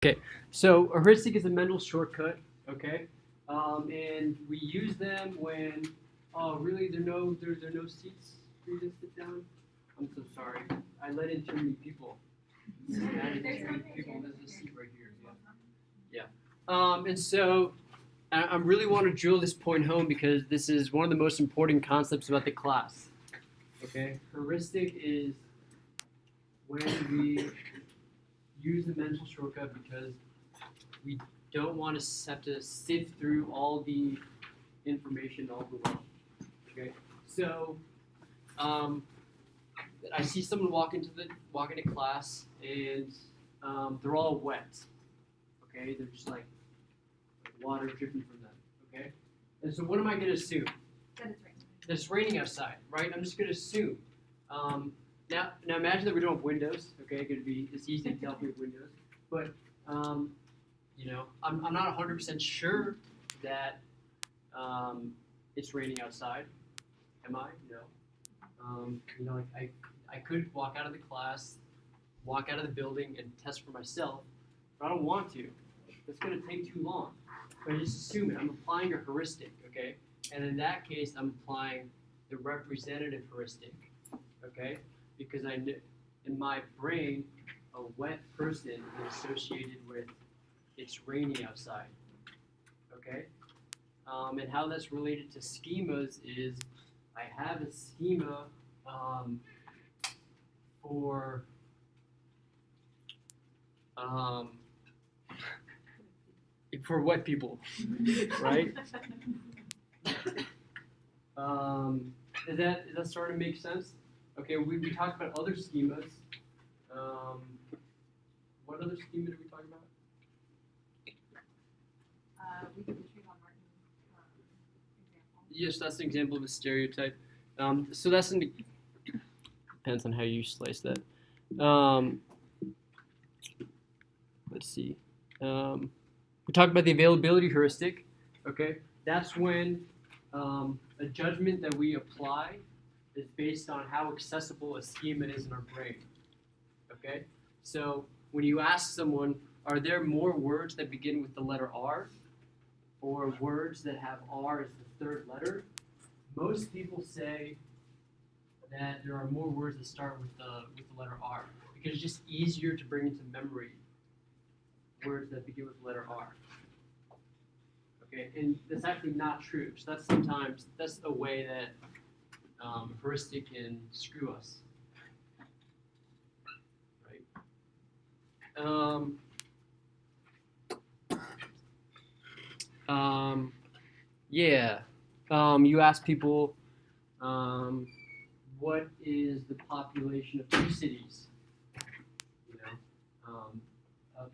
Okay, so a heuristic is a mental shortcut. Okay, and we use them when, oh, really, there are no seats for you to sit down. I'm so sorry. I let in too many people. Imagine too many people. There's a seat right here. Yeah. And so I really want to drill this point home because this is one of the most important concepts about the class. Okay, heuristic is when we use the mental shortcut because we don't want to have to sift through all the information all the way. Okay, so um, I see someone walk into class and they're all wet. Okay, they're just like water dripping from them. Okay, and so what am I going to assume? That it's raining. That it's raining outside, right? I'm just going to assume. Now imagine that we don't have windows. Okay, it's easy to tell if we have windows, but I'm not 100% sure that it's raining outside. Am I? No. I could walk out of the class, walk out of the building, and test for myself, but I don't want to. That's going to take too long. But I just assume it. I'm applying a heuristic, okay? And in that case, I'm applying the representative heuristic, okay? Because in my brain, a wet person is associated with it's raining outside, okay? And how that's related to schemas is I have a schema for wet people, right? Is that starting to make sense? Okay, we talked about other schemas. What other schema did we talk about? We did the Trayvon Martin example. Yes, that's an example of a stereotype. So depends on how you slice that. Let's see. We talked about the availability heuristic. Okay, that's when a judgment that we apply is based on how accessible a schema is in our brain. Okay, so when you ask someone, are there more words that begin with the letter R, or words that have R as the third letter? Most people say that there are more words that start with the letter R because it's just easier to bring into memory words that begin with the letter R. Okay, and that's actually not true. So that's a way that heuristic can screw us. Right. Yeah. You ask people, what is the population of two cities?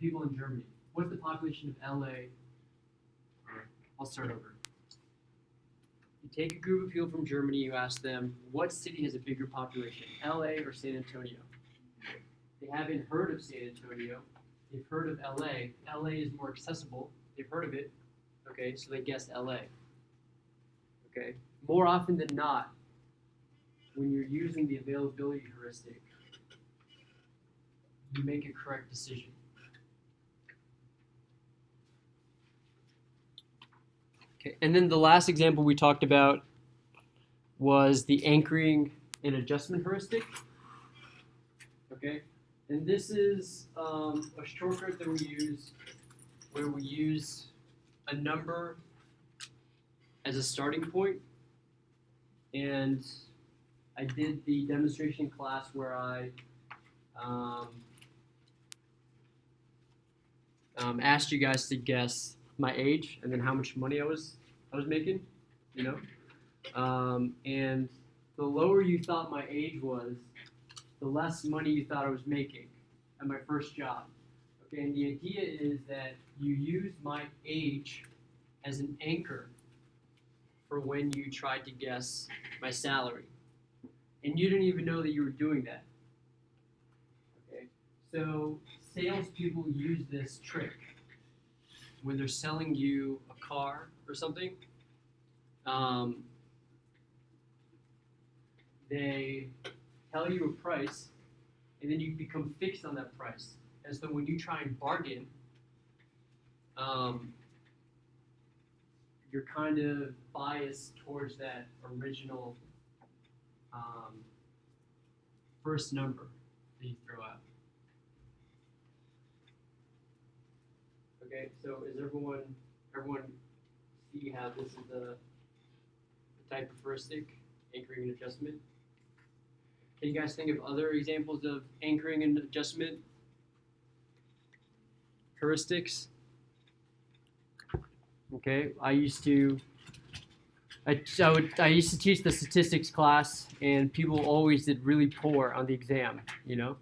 People in Germany. What's the population of LA? I'll start over. You take a group of people from Germany, you ask them, what city has a bigger population, LA or San Antonio? They haven't heard of San Antonio. They've heard of LA. LA is more accessible. They've heard of it. Okay, so they guess LA. Okay, more often than not, when you're using the availability heuristic, you make a correct decision. Okay, and then the last example we talked about was the anchoring and adjustment heuristic. Okay, and this is a shortcut that we use where we use a number as a starting point. And I did the demonstration class where I asked you guys to guess my age and then how much money I was making, and the lower you thought my age was, the less money you thought I was making at my first job. Okay, and the idea is that you use my age as an anchor for when you tried to guess my salary, and you didn't even know that you were doing that. Okay, so salespeople use this trick when they're selling you a car or something. They tell you a price, and then you become fixed on that price. And so when you try and bargain, you're kind of biased towards that original first number that you throw out. Okay, so is everyone see how this is the type of heuristic, anchoring and adjustment? Can you guys think of other examples of anchoring and adjustment heuristics? Okay, I used to teach the statistics class, and people always did really poor on the exam, you know,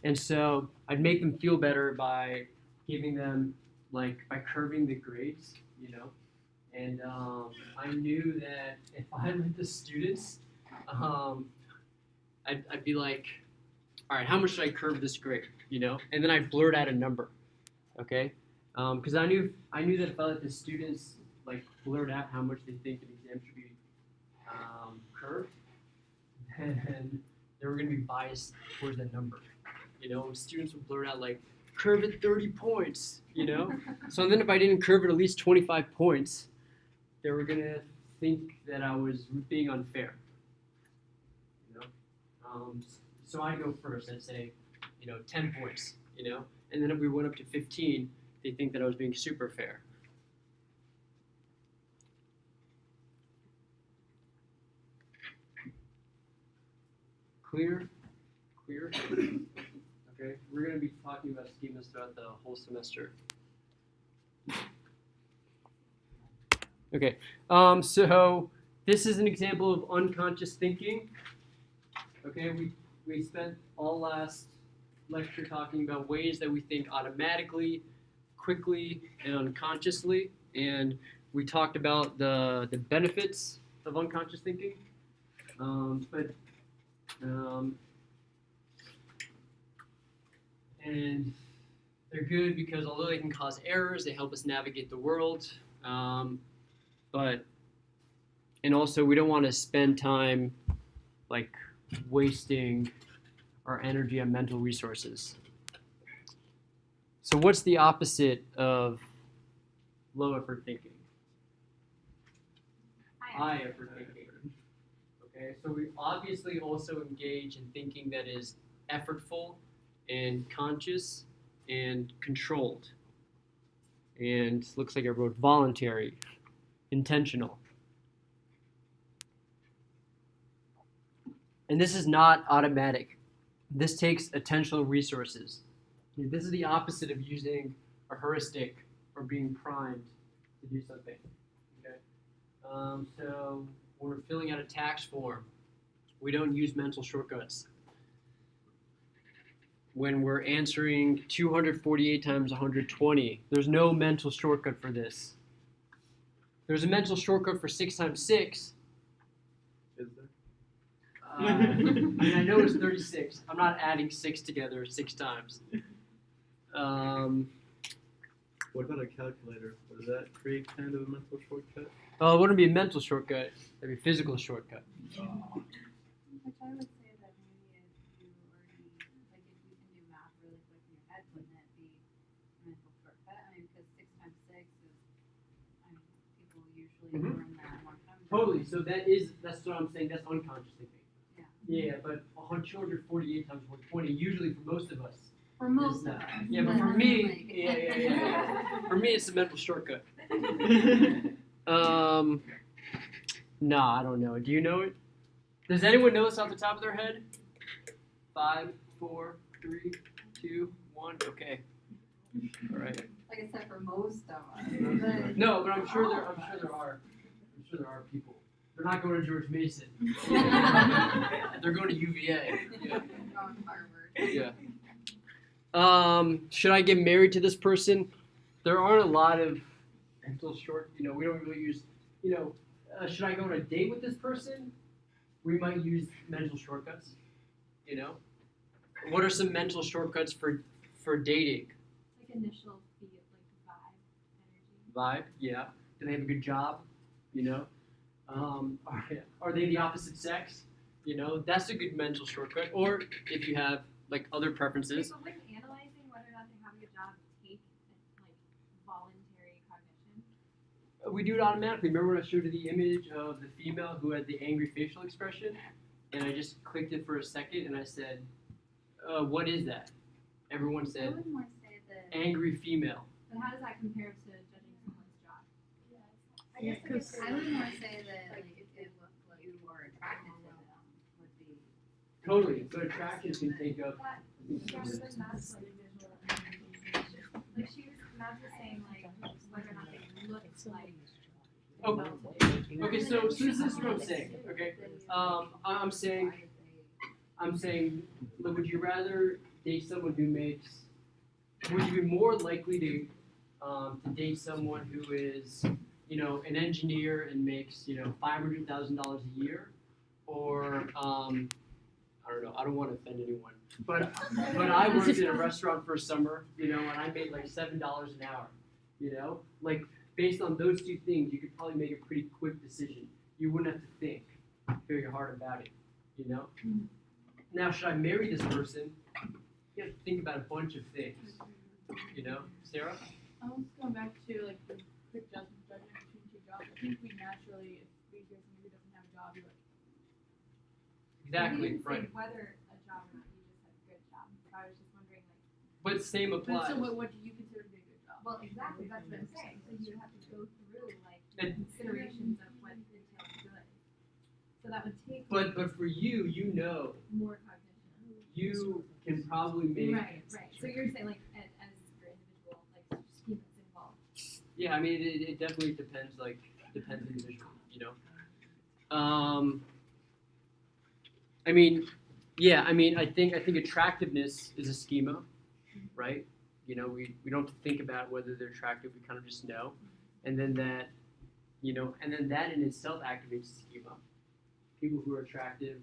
and so I'd make them feel better by giving them by curving the grades, you know, and I knew that if I let the students, I'd be like, all right, how much should I curve this grade, you know, and then I'd blurt out a number, okay. Because I knew that if I let the students blurt out how much they think an exam should be curved, then they were going to be biased towards that number. You know, students would blurt out curve it 30 points. You know, so then if I didn't curve it at least 25 points, they were going to think that I was being unfair. You know, so I'd go first. I'd say, 10 points. You know, and then if we went up to 15. They think that I was being super fair. Clear? Okay, we're going to be talking about schemas throughout the whole semester. Okay, so this is an example of unconscious thinking. Okay, we spent all last lecture talking about ways that we think automatically, quickly, and unconsciously, and we talked about the benefits of unconscious thinking, and they're good because although they can cause errors, they help us navigate the world, and also we don't want to spend time wasting our energy on mental resources. So what's the opposite of low effort thinking? High effort thinking. Okay, so we obviously also engage in thinking that is effortful and conscious and controlled. And looks like I wrote voluntary, intentional. And this is not automatic. This takes attentional resources. This is the opposite of using a heuristic or being primed to do something. Okay? So when we're filling out a tax form, we don't use mental shortcuts. When we're answering 248 times 120, there's no mental shortcut for this. There's a mental shortcut for 6 times 6. Is there? I know it's 36. I'm not adding 6 together 6 times. What about a calculator? Does that create kind of a mental shortcut? Well, it wouldn't be a mental shortcut. That'd be a physical shortcut. Which I would say that maybe if you already, if you can do math really quick in your head, wouldn't it be a mental shortcut? I mean, because 6 times 6 is, people usually learn that a long time ago. Totally. So that's what I'm saying. That's unconscious thinking. Yeah, but 248 times 120, usually for most of us. For most of us. Yeah, but for me, yeah. For me, it's a mental shortcut. Nah, I don't know. Do you know it? Does anyone know this off the top of their head? 5, 4, 3, 2, 1. Okay. All right. Like I said, for most of us. No, but I'm sure there are people. They're not going to George Mason. They're going to UVA. Yeah. Going to Harvard. Yeah. Should I get married to this person? There aren't a lot of mental we don't really use, should I go on a date with this person? We might use mental shortcuts, What are some mental shortcuts for dating? Initial feel, vibe, energy. Vibe, yeah. Do they have a good job? Are they the opposite sex? That's a good mental shortcut. Or if you have other preferences. But when analyzing whether or not they have a good job, take voluntary cognition? We do it automatically. Remember when I showed you the image of the female who had the angry facial expression? And I just clicked it for a second and I said, what is that? Everyone I said, would more say that, angry female. but how does that compare to judging someone's job? I guess I would more say that like if you are attracted to them would be. Totally. So attraction can take up. Like she was, Matt was saying like whether or not they look like. Oh, okay, so this is what I'm saying. Okay, I'm saying, look, would you rather date someone who makes? Would you be more likely to date someone who is, an engineer and makes, $500,000 a year, or I don't know. I don't want to offend anyone, but I worked in a restaurant for a summer, and I made like $7 an hour, like. Based on those two things, you could probably make a pretty quick decision. You wouldn't have to think very hard about it, Now, should I marry this person? You have to think about a bunch of things, Sarah? I was going back to like the quick judgment between two jobs. I think we naturally, if we hear somebody who doesn't have a job, you're like, Exactly, You didn't right. say whether a job or not, you just said good job. So I was just wondering like. But same applies. so what do you consider to be a good job? Well, exactly, that's what I'm saying, so you would have to go through like And- considerations of what entails good. So that would take But for you, more cognition. you can probably make. Right, so you're saying like as your individual, like scheme that's involved. Yeah, I mean, it definitely depends individually, I think attractiveness is a schema, right? We don't have to think about whether they're attractive. We kind of just know, and then that in itself activates the schema. People who are attractive,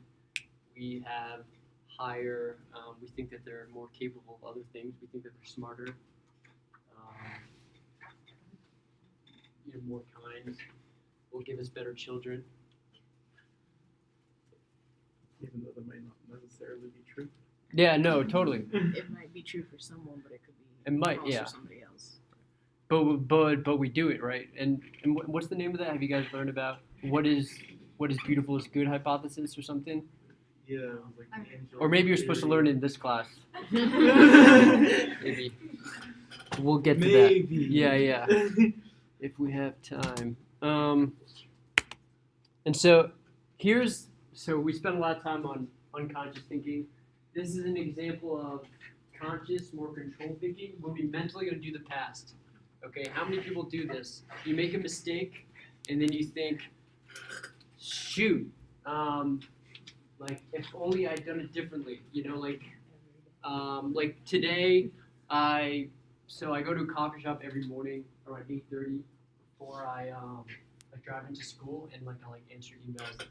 we have higher. We think that they're more capable of other things. We think that they're smarter. More kind, will give us better children. Even though that might not necessarily be true. Yeah, no, totally. It might be true for someone, but it could be It might, false yeah. for somebody else. But we do it, right? And what's the name of that? Have you guys learned about what is beautiful is good hypothesis or something? Yeah, it was like I the mean- angel Or maybe you're supposed to theory. learn it in this class. Maybe. We'll get to Maybe. that. Yeah. If we have time. And so we spent a lot of time on unconscious thinking. This is an example of conscious, more controlled thinking when we mentally going to do the past. Okay, how many people do this? You make a mistake, and then you think, shoot, like if only I'd done it differently. Like today, I go to a coffee shop every morning around 8:30 before I drive into school, and I answer emails.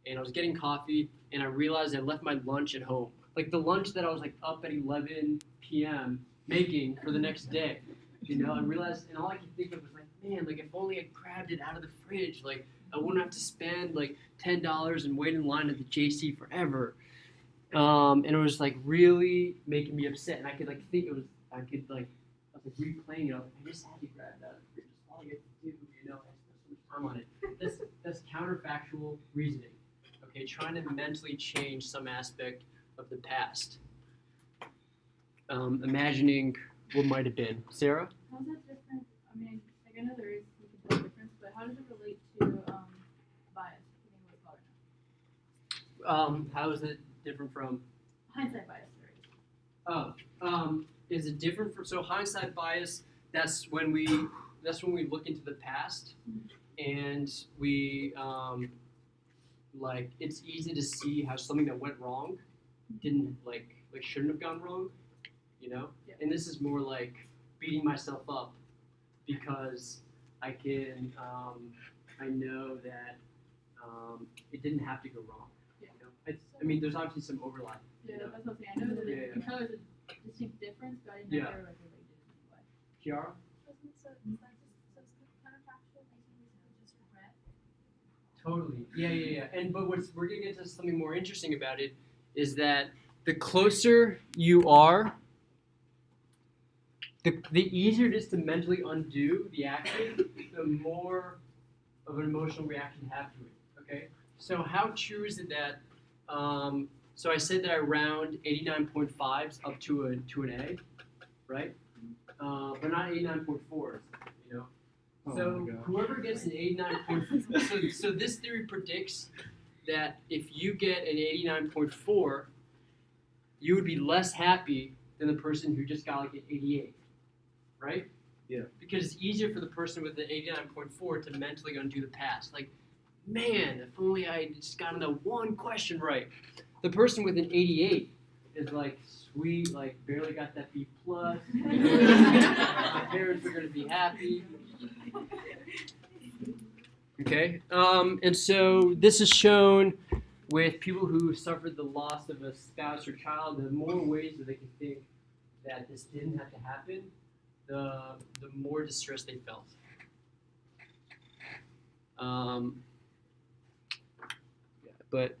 And I was getting coffee, and I realized I left my lunch at home. Like the lunch that I was up at 11 p.m. making for the next day. I realized, and all I could think of was man, if only I grabbed it out of the fridge, I wouldn't have to spend $10 and wait in line at the JC forever. And it was really making me upset, and I could think it was, I was replaying it. I just had to grab that out of the fridge. That's all I get to do, I spent so much time on it. That's counterfactual reasoning. Okay, trying to mentally change some aspect of the past. Imagining what might have been. Sarah? How's that different? I mean, I know there is a difference, but how does it relate to bias? I think it was called now. How is it different from? Hindsight bias. There is. Is it different from? So hindsight bias. That's when we look into the past, and we it's easy to see how something that went wrong didn't shouldn't have gone wrong, Yeah. And this is more beating myself up because I can I know that it didn't have to go wrong. Yeah. I mean, there's obviously some overlap. Yeah, that's what I'm saying. I know that Yeah, you can tell there's a distinct difference, but I didn't know Yeah. they were related in any way. Kiara? Totally. Yeah. But we're gonna get to something more interesting about it is that the closer you are the easier it is to mentally undo the action, the more of an emotional reaction you have to it. Okay. So how true is it that? So I said that I round 89.5s up to an A, right? But not 89.4s. You know. Oh So my gosh. whoever gets an 89.4, so this theory predicts that if you get an 89.4, you would be less happy than the person who just got like an 88, right? Yeah. Because it's easier for the person with the 89.4 to mentally undo the past. Like, man, if only I just gotten that one question right. The person with an 88 is like, sweet, like barely got that B plus. My parents are gonna be happy. Okay, and so this is shown with people who suffered the loss of a spouse or child. The more ways that they can think that this didn't have to happen, the more distress they felt. But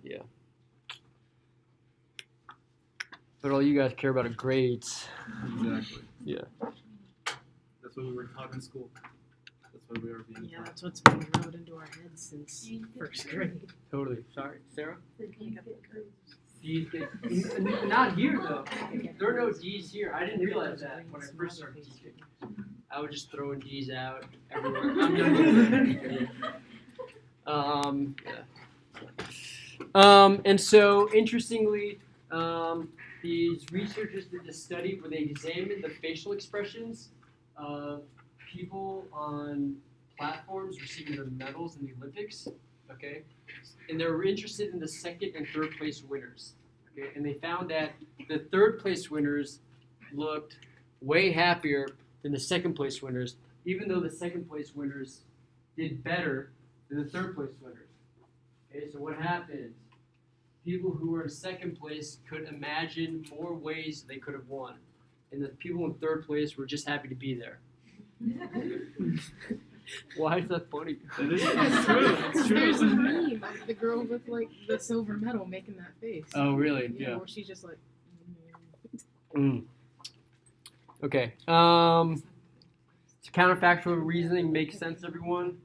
all you guys care about are grades. Exactly. Yeah. That's what we were taught in school. That's what we are being Yeah, taught. that's what's been drilled into our heads since first grade. Totally. Sorry, Sarah? D's D's get, not here though. There are no D's here. I didn't realize that when I first started teaching. I would just throw D's out everywhere. I'm done. And so interestingly, these researchers did this study where they examined the facial expressions of people on platforms receiving the medals in the Olympics. Okay, and they were interested in the second and third place winners. Okay, and they found that the third place winners looked way happier than the second place winners, even though the second place winners did better than the third place winners. Okay, so what happened? People who were in second place could imagine more ways they could have won, and the people in third place were just happy to be there. Why is that funny? It is. It's true. It's There's a true. meme of the girl with like the silver medal making that face. Oh, really? Yeah. Where she's just like. Okay. So counterfactual reasoning makes sense, everyone?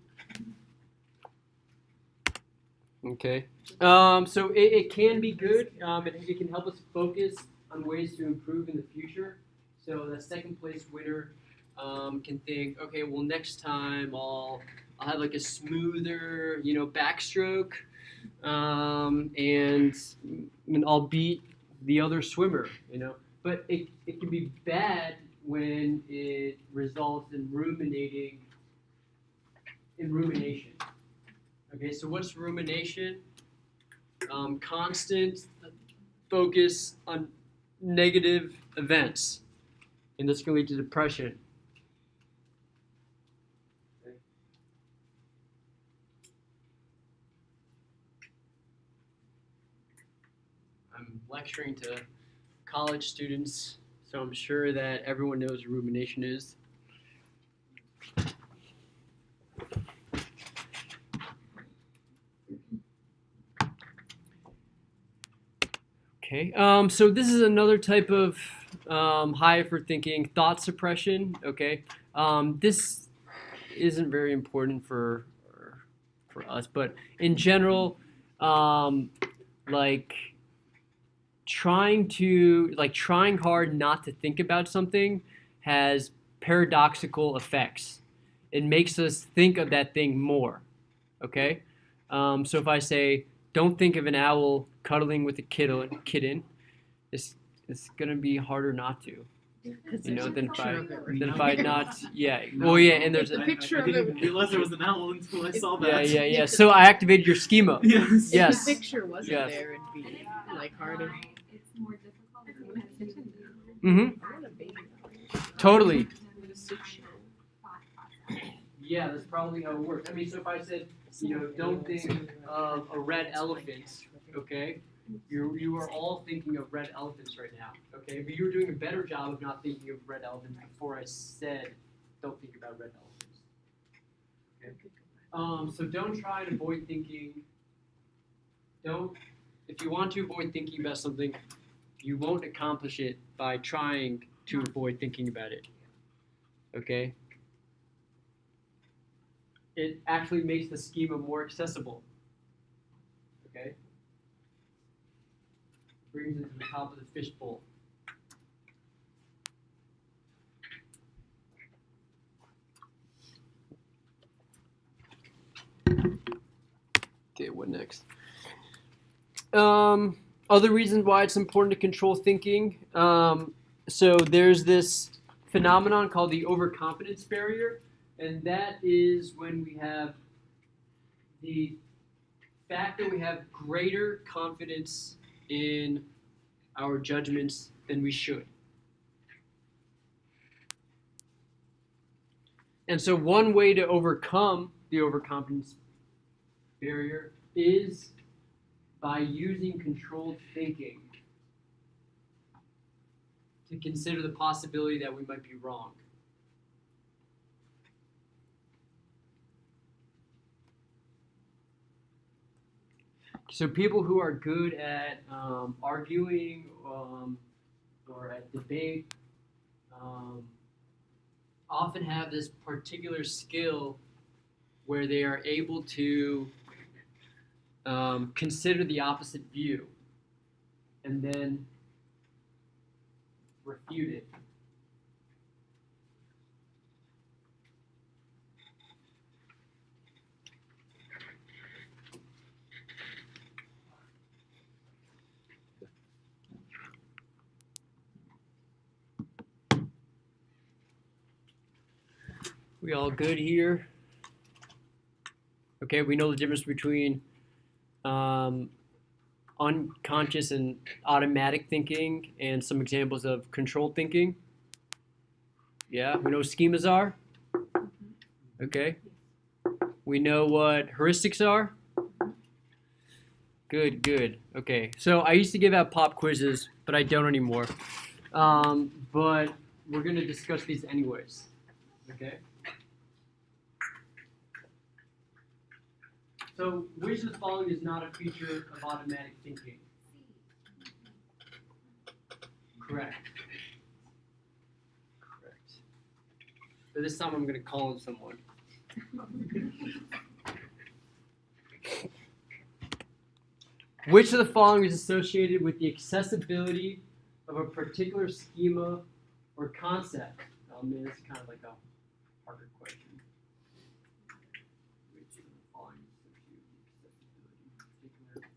Okay. So it can be good. It can help us focus on ways to improve in the future. So the second place winner can think, okay, well next time I'll have like a smoother, backstroke, and I'll beat the other swimmer, But it can be bad when it results in rumination. Okay, so what's rumination? Constant focus on negative events, and this can lead to depression. Okay. I'm lecturing to college students, so I'm sure that everyone knows what rumination is. Okay, so this is another type of high effort thinking, thought suppression. Okay, this isn't very important for us, but in general, trying hard not to think about something has paradoxical effects. It makes us think of that thing more. Okay, so if I say, don't think of an owl cuddling with a kitten, it's gonna be harder not to, than if I not, yeah. Well, yeah, and there's The a, picture I of didn't it. even realize there was an owl until I saw that. yeah. So I activated your schema. Yes. Yes. If the picture wasn't Yes. there, it'd be like harder. It's more difficult because you Mm-hmm. I want a baby. Totally. thought process. Yeah, that's probably how it works. I mean, so if I said, don't think of a red elephant, okay? You are all thinking of red elephants right now, okay? But you were doing a better job of not thinking of red elephants before I said, don't think about red elephants. Okay? So don't try and avoid thinking. If you want to avoid thinking about something, you won't accomplish it by trying to avoid thinking about it. Okay. It actually makes the schema more accessible. Okay. Brings it to the top of the fishbowl. Okay, what next? Other reasons why it's important to control thinking. So there's this phenomenon called the overconfidence barrier, and that is when we have the fact that we have greater confidence in our judgments than we should. And so one way to overcome the overconfidence barrier is by using controlled thinking to consider the possibility that we might be wrong. So people who are good at arguing or at debate often have this particular skill where they are able to consider the opposite view and then refute it. We all good here? Okay, we know the difference between unconscious and automatic thinking and some examples of controlled thinking. Yeah, we know what schemas are. Okay. We know what heuristics are. Good, good. Okay, so I used to give out pop quizzes, but I don't anymore. But we're going to discuss these anyways. Okay. So, which of the following is not a feature of automatic thinking? Correct. Correct. So this time I'm going to call on someone. Which of the following is associated with the accessibility of a particular schema or concept? I mean, it's kind of like a harder question. Which of the following is associated with the accessibility of a particular schema?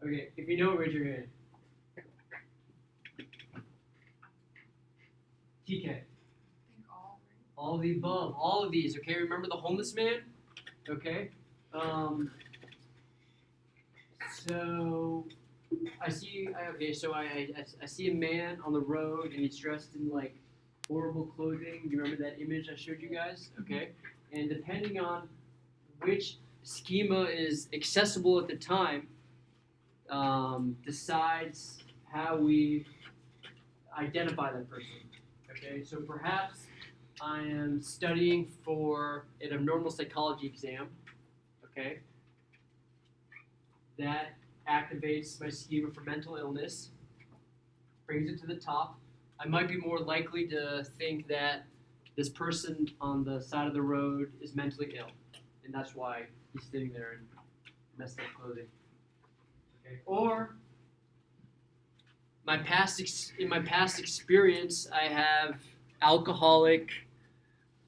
Okay, if you know it, raise your hand. TK. I think all, right? All of the above. All of these. Okay, remember the homeless man? Okay. So I see. Okay, so I see a man on the road and he's dressed in like horrible clothing. You remember that image I showed you guys? Okay, and depending on which schema is accessible at the time, decides how we identify that person. Okay, so perhaps I am studying for an abnormal psychology exam. Okay. That activates my schema for mental illness, brings it to the top. I might be more likely to think that this person on the side of the road is mentally ill, and that's why he's sitting there in messed up clothing. Okay. Or in my past experience, I have alcoholic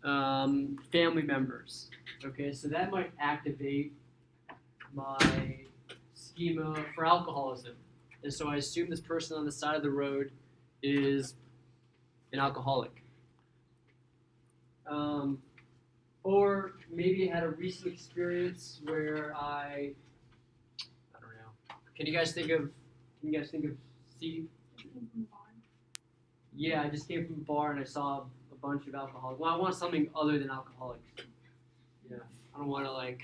family members. Okay, so that might activate my schema for alcoholism. And so I assume this person on the side of the road is an alcoholic. Or maybe I had a recent experience where I don't know. Can you guys think of Steve? Yeah, I just came from a bar and I saw a bunch of alcoholics. Well, I want something other than alcoholics. Yeah, I don't want to like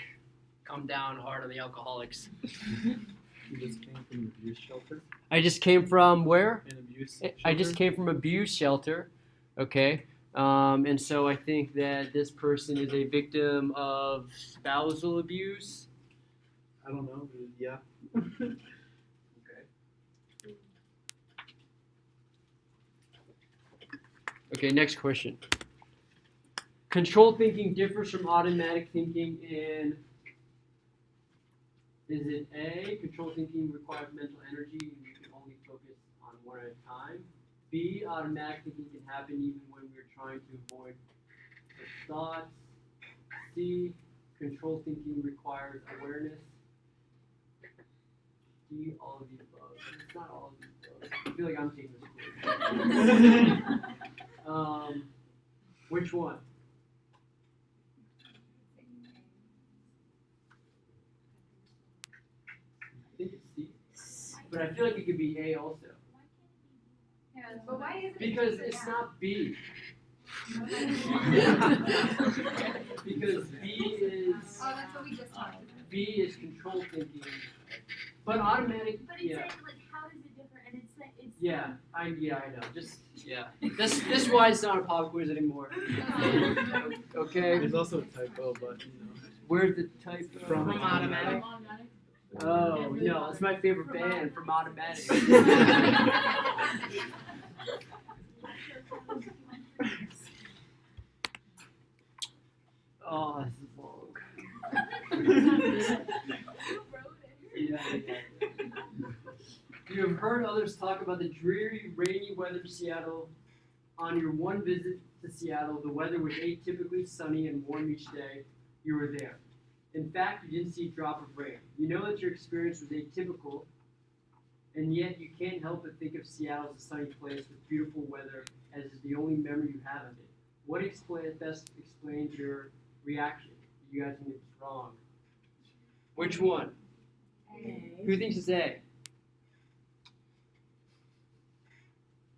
come down hard on the alcoholics. You just came from an abuse shelter? I just came from where? An abuse shelter? I just came from abuse shelter. Okay. And so I think that this person is a victim of spousal abuse. I don't know, but yeah. Okay. Okay, next question. Control thinking differs from automatic thinking in, is it A, control thinking requires mental energy and you can only focus on one at a time? B, automatic thinking can happen even when we're trying to avoid the thoughts. C, control thinking requires awareness. D, all of the above. It's not all of the above. I feel like I'm taking this quiz. Which one? I think it's C. But I feel like it could be A also. Yeah, but why is it? Because it's not B. Because B is Oh, that's what we just talked about. B is control thinking. But automatic, But it's yeah. like, how is it different? And it's like, it's. Yeah, I know. Just yeah. This is why it's not a pop quiz anymore. Okay. There's also a typo, but you know. Where's the type From From automatic. Oh no, it's my favorite band from Automatic. Oh, this is long. Yeah. You have heard others talk about the dreary, rainy weather of Seattle. On your one visit to Seattle, the weather was atypically sunny and warm each day you were there. In fact, you didn't see a drop of rain. You know that your experience was atypical, and yet you can't help but think of Seattle as a sunny place with beautiful weather as the only memory you have of it. What best explains your reaction? You guys think it's wrong. Which one? Who thinks it's A?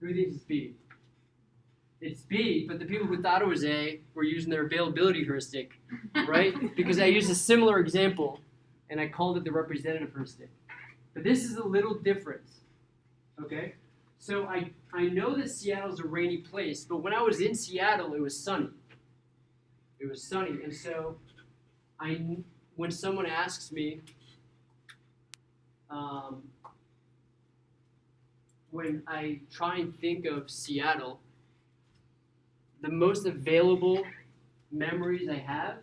Who thinks it's B? It's B, but the people who thought it was A were using their availability heuristic, right? Because I used a similar example, and I called it the representative heuristic. But this is a little different, okay? So I know that Seattle's a rainy place, but when I was in Seattle, it was sunny. It was sunny, and so when someone asks me, when I try and think of Seattle, the most available memories I have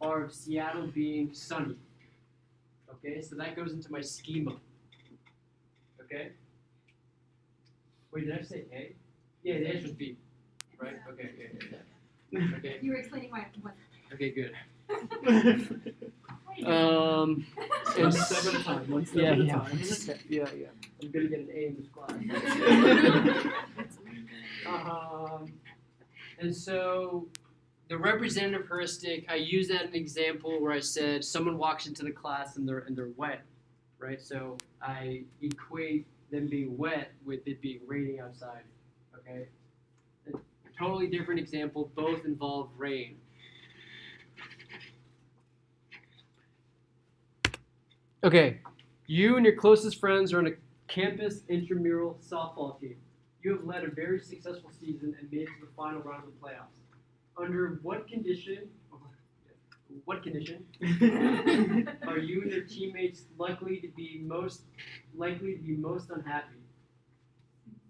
are of Seattle being sunny. Okay, so that goes into my schema. Okay? Wait, did I say A? Yeah, the answer is B. Right? Okay, okay. Okay, You were explaining why. okay, good. One and step at a time. One step yeah, at a yeah, time. yeah. I'm gonna get an A in this class. And so the representative heuristic, I use that in an example where I said someone walks into the class and they're wet, right? So I equate them being wet with it being raining outside. Okay? A totally different example, both involve rain. Okay, you and your closest friends are on a campus intramural softball team. You have led a very successful season and made it to the final round of the playoffs. Under what condition are you and your teammates likely to be most unhappy?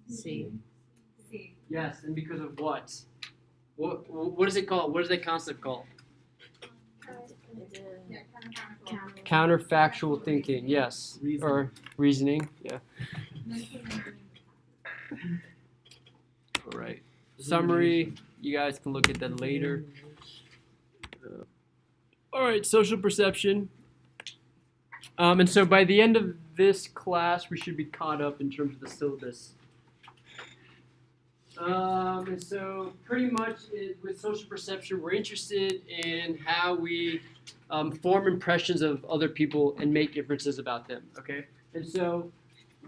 C. C. Yes, and because of what? What is it called? What is that concept called? Yeah, counterfactual. Counterfactual thinking, yes. Reasoning. Or reasoning, yeah. All right. Summary, you guys can look at that later. All right, social perception. And so by the end of this class, we should be caught up in terms of the syllabus. And so pretty much with social perception, we're interested in how we form impressions of other people and make inferences about them, okay? And so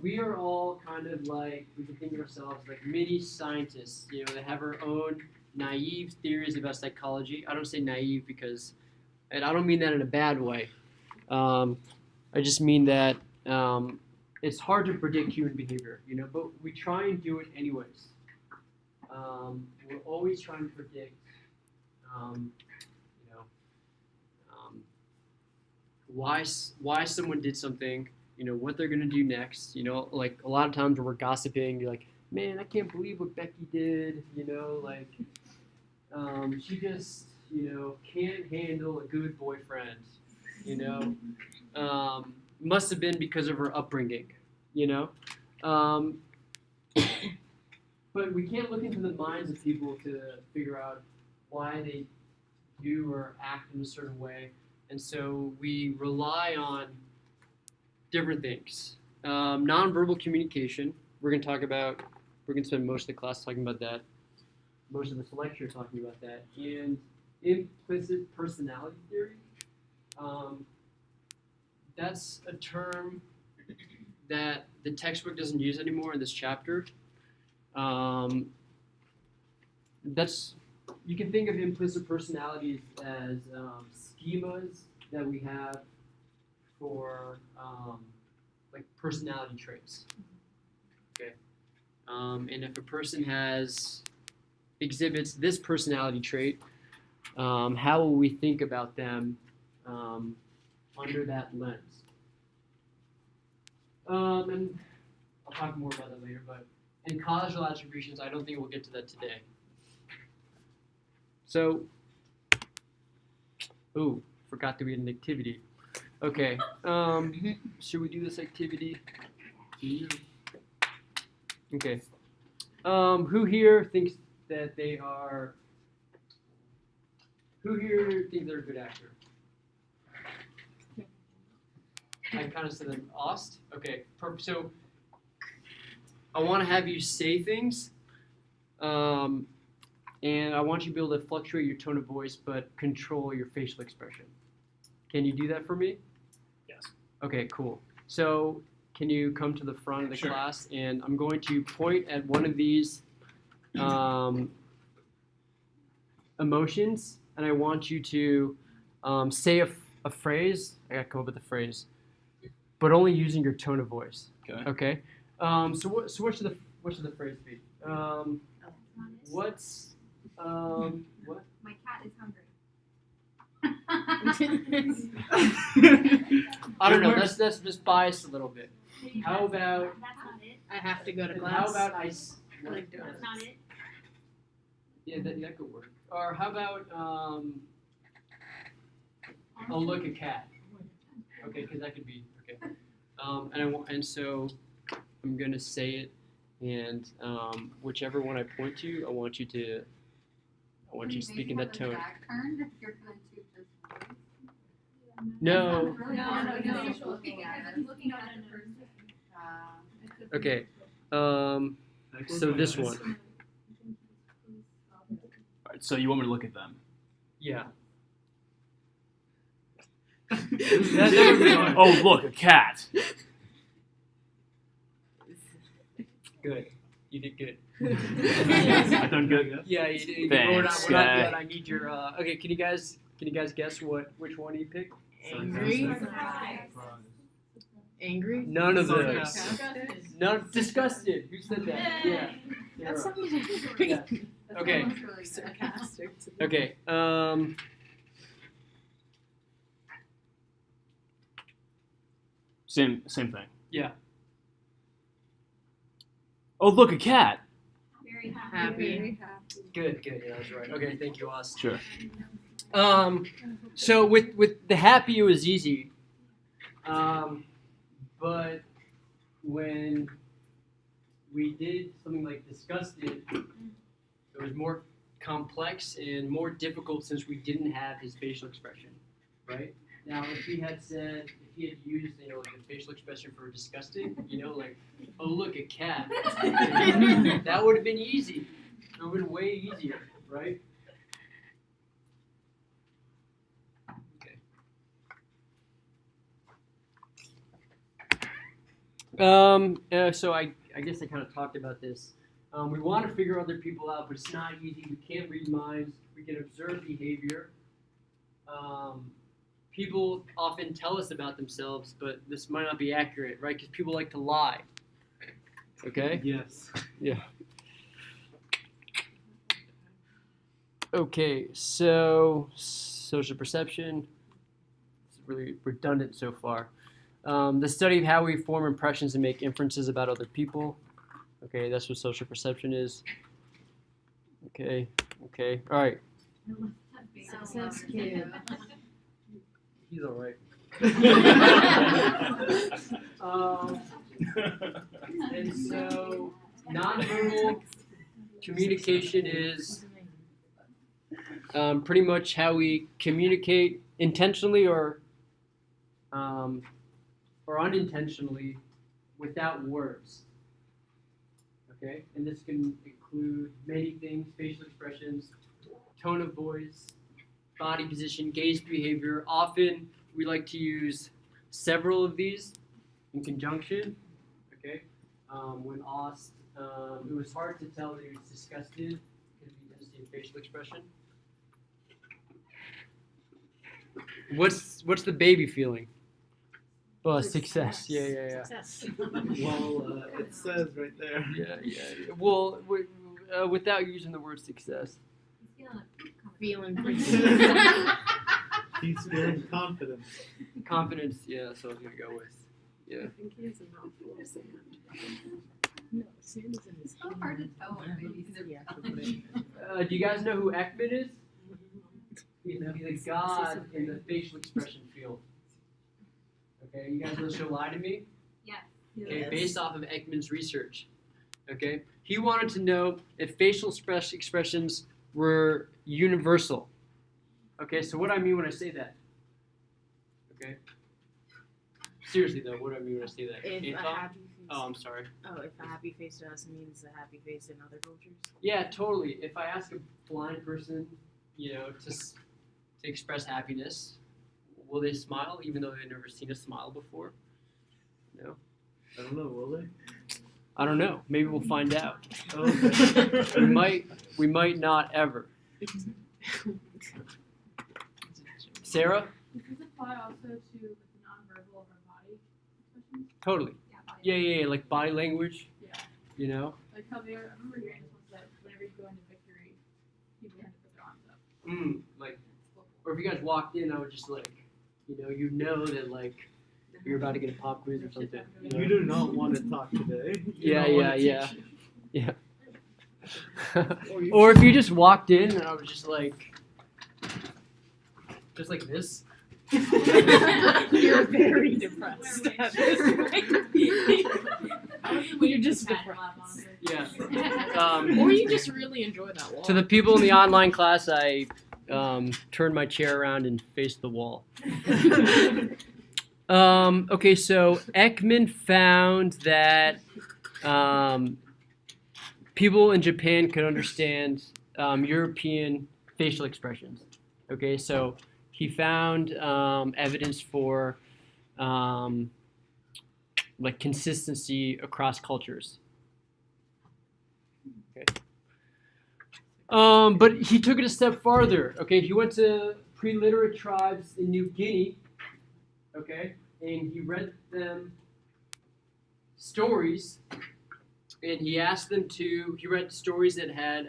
we are all kind of like, we can think of ourselves like mini scientists, you know, that have our own naive theories about psychology. I don't say naive because, and I don't mean that in a bad way. I just mean that it's hard to predict human behavior, you know, but we try and do it anyways. We're always trying to predict, why someone did something, you know, what they're gonna do next. You know, like a lot of times when we're gossiping, you're like, man, I can't believe what Becky did. You know, like, she just, you know, can't handle a good boyfriend. You know, must have been because of her upbringing. You know, but we can't look into the minds of people to figure out why they do or act in a certain way, and so we rely on different things. Nonverbal communication. We're going to talk about. We're going to spend most of the class talking about that. Most of this lecture talking about that. And implicit personality theory. That's a term that the textbook doesn't use anymore in this chapter. That's you can think of implicit personalities as schemas that we have for like personality traits. Okay, and if a person exhibits this personality trait, how will we think about them under that lens? And I'll talk more about that later, but in causal attributions, I don't think we'll get to that today. So, forgot that we had an activity. Okay, should we do this activity? Okay. Who here thinks that they are? Who here thinks they're a good actor? I kind of said that. Ost? Okay. So I want to have you say things, and I want you to be able to fluctuate your tone of voice, but control your facial expression. Can you do that for me? Yes. Okay, cool. So can you come to the front of the Sure. class, and I'm going to point at one of these emotions, and I want you to say a phrase. I got to come up with a phrase, but only using your tone of voice. Okay. Okay. So what should the phrase be? What's what? My cat is hungry. I don't know. That's just biased a little bit. How about That's not it. I have to go to how class. about I like doing That's not it. Yeah, that could work. Or how about I'll look a cat. Okay, because that could be okay. And so I'm gonna say it, and whichever one I point to, I want you to speak in that tone. No. No, he's looking at it. He's looking at the person. Okay. So this one. Alright, so you want me to look at them? Yeah. Oh, look, a cat. Good. You did good. I done good? Yeah, you did. Thanks, we're not guy. done. I need your. Okay, can you guys guess which one you picked? Angry? Angry? None of those. Disgusted. No, disgusted. Who said that? Yeah. That's You're not right. Yeah. Okay. sarcastic. Okay. Same thing. Yeah. Oh, look, a cat. Very Happy. Good. Yeah, that's right. Okay, thank you, Austin. Sure. So with the happy, it was easy. But when we did something like disgusted, it was more complex and more difficult since we didn't have his facial expression, right? Now, if he had used, like a facial expression for disgusted, like, oh, look, a cat, that would have been easy. It would have been way easier, right? So I guess I kind of talked about this. We want to figure other people out, but it's not easy. We can't read minds. We can observe behavior. People often tell us about themselves, but this might not be accurate, right? Because people like to lie. Okay? Yes. Yeah. Okay, so social perception. It's really redundant so far. The study of how we form impressions and make inferences about other people. Okay, that's what social perception is. Okay, all right. Success kid. He's alright. And so nonverbal communication is pretty much how we communicate intentionally or unintentionally without words. Okay, and this can include many things: facial expressions, tone of voice, body position, gaze behavior. Often we like to use several of these in conjunction. Okay, when asked, it was hard to tell that he was disgusted because he didn't see a facial expression. What's the baby feeling? Oh, success. Yeah. Success. Well, it says right there. Yeah. Well, without using the word success. Feeling pretty. He's feeling confident. Confidence, yeah, that's what I was gonna go with. Yeah. I think he has a mouthful of sand. No, sand is in his So hard to tell what babies are. Do you guys know who Ekman is? He's a god in the facial expression field. Okay, you guys know the show Lie to Me? Yes. Okay, based off of Ekman's research. Okay, he wanted to know if facial expressions were universal. Okay, so what do I mean when I say that? Okay. Seriously though, what do I mean when I say that? If a Anton? happy face. Oh, I'm sorry. Oh, if a happy face to us means a happy face in other cultures. Yeah, totally. If I ask a blind person, to express happiness, will they smile even though they've never seen a smile before? No. I don't know, will they? I don't know. Maybe we'll find out. Oh. We might not ever. Sarah? Does this apply also to the nonverbal or body expressions? Totally. Yeah, like body language. Yeah. Like how they are, I remember hearing this once that whenever you go into victory, people tend to put their arms up. Like, or if you guys walked in, I would just like, you know that like you're about to get a pop quiz or something. You do not want to talk today. You Yeah. don't want to teach. Or if you just walked in and I was just like this. You're very depressed at this point. You're just depressed. Yeah. Or you just really enjoy that walk. To the people in the online class, I turned my chair around and faced the wall. Okay, so Ekman found that people in Japan could understand European facial expressions. Okay, so he found evidence for like consistency across cultures. Okay. But he took it a step farther. Okay, he went to pre-literate tribes in New Guinea. Okay, and he read them stories, and he asked them to. He read stories that had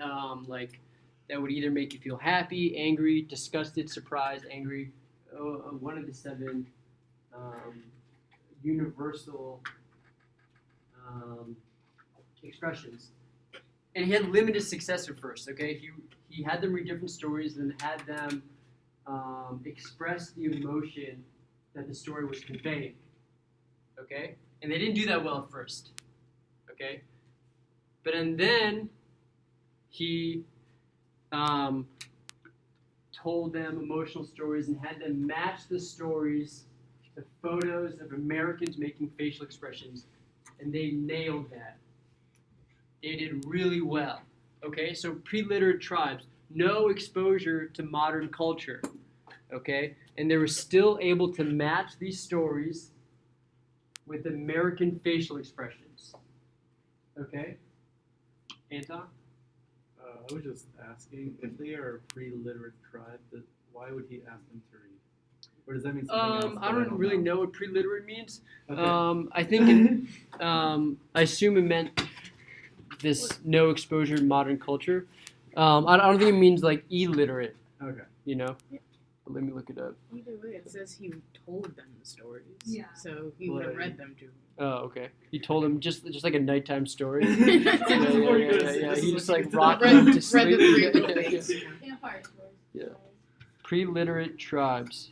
that would either make you feel happy, angry, disgusted, surprised, angry. One of the 7 universal expressions. And he had limited success at first. Okay, he had them read different stories and had them express the emotion that the story was conveying. Okay, and they didn't do that well at first. Okay, and then he told them emotional stories and had them match the stories to photos of Americans making facial expressions, and they nailed that. They did really well. Okay, so pre-literate tribes, no exposure to modern culture. Okay, and they were still able to match these stories with American facial expressions. Okay, Anton? I was just asking, if they are a pre-literate tribe, why would he ask them to read? Or does that mean something else? I don't really know what pre-literate means. Okay. I think I assume it meant this no exposure to modern culture. I don't think it means like illiterate. Okay. Let me look it up. Either way, it says he told them the stories. Yeah. So he would have Like- read them to him. Oh, okay. He told him just like a nighttime story. This is before you go to sleep. yeah. This is He what just you like do. rocked Read, him to read sleep. the three little Yeah, things. yeah. you know. Campfire stories. Yeah. Pre-literate tribes.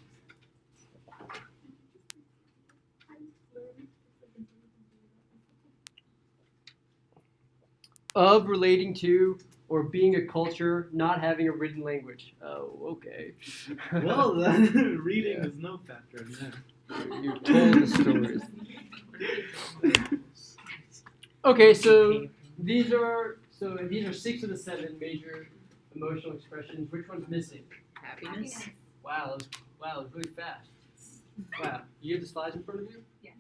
Of relating to or being a culture not having a written language. Oh, okay. Well, then, reading Yeah. is no factor in there. You told the stories. Okay, so these are 6 of the 7 major emotional expressions. Which one's missing? Happiness. Wow, that was really fast. Wow, you have the slides in front of you? Yeah.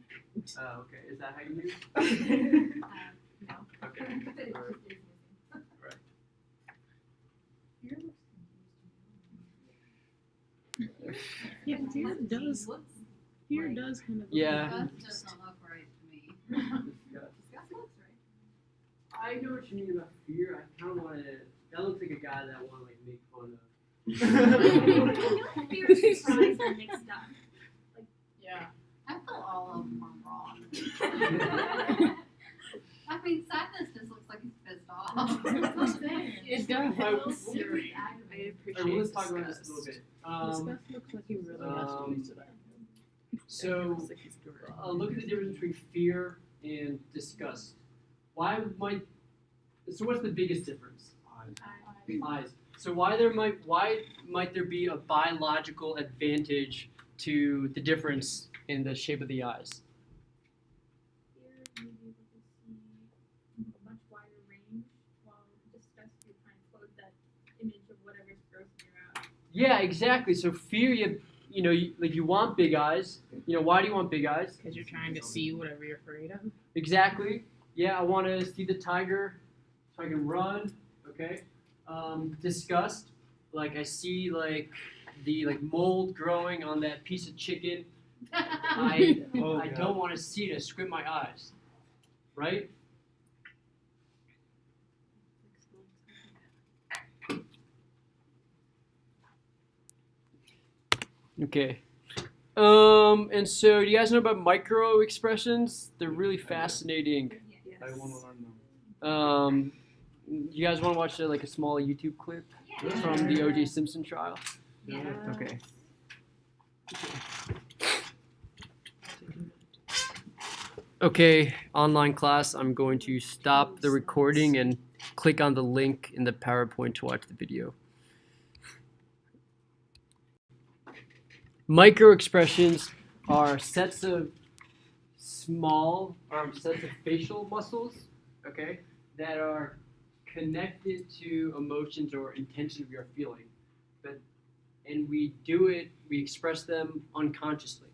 Oh, okay. Is that how you do? No. Okay. All right. Right. Yeah, fear does kind of. Yeah. That doesn't look right to me. Disgust. Disgust looks right. I know what you mean about fear. I kind of want to. That looks like a guy that I want to like make fun of. Fear and surprise are mixed up. Yeah. I feel all of them are wrong. I mean, sadness just looks like he's pissed off. It's got a little I- serious. I All right, appreciate well, let's talk about this a little bit. Disgust looks like he really has to use it. So, Looks like he's doing it. look at the difference between fear and disgust. Why might? So, what's the biggest difference? Eyes. So, why might there be a biological advantage to the difference in the shape of the eyes? Fear, you'll be able to see a much wider range, while disgust, you're trying to close that image of whatever's gross in your eye. Yeah, exactly. So, fear, you want big eyes. Why do you want big eyes? Because you're trying to see whatever you're afraid of. Exactly. Yeah, I want to see the tiger so I can run. Okay. Disgust. Like I see like the mold growing on that piece of chicken. I Oh, I God. don't want to see it. I squint my eyes. Right. Okay. And so do you guys know about micro expressions? They're really fascinating. I want to learn them. You guys want to watch like a small YouTube clip from the O.J. Simpson trial? Yeah. Okay. Okay, online class. I'm going to stop the recording and click on the link in the PowerPoint to watch the video. Micro expressions are sets of facial muscles, okay, that are connected to emotions or intentions we are feeling. And we express them unconsciously,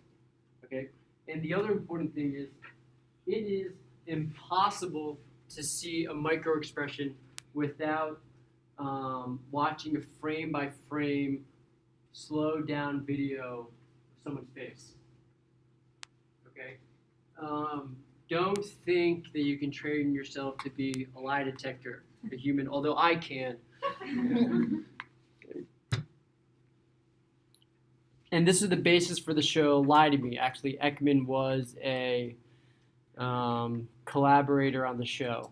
okay? And the other important thing is, it is impossible to see a micro expression without watching a frame by frame, slow down video of someone's face, okay? Don't think that you can train yourself to be a lie detector, a human, although I can. And this is the basis for the show Lie to Me. Actually, Ekman was a collaborator on the show.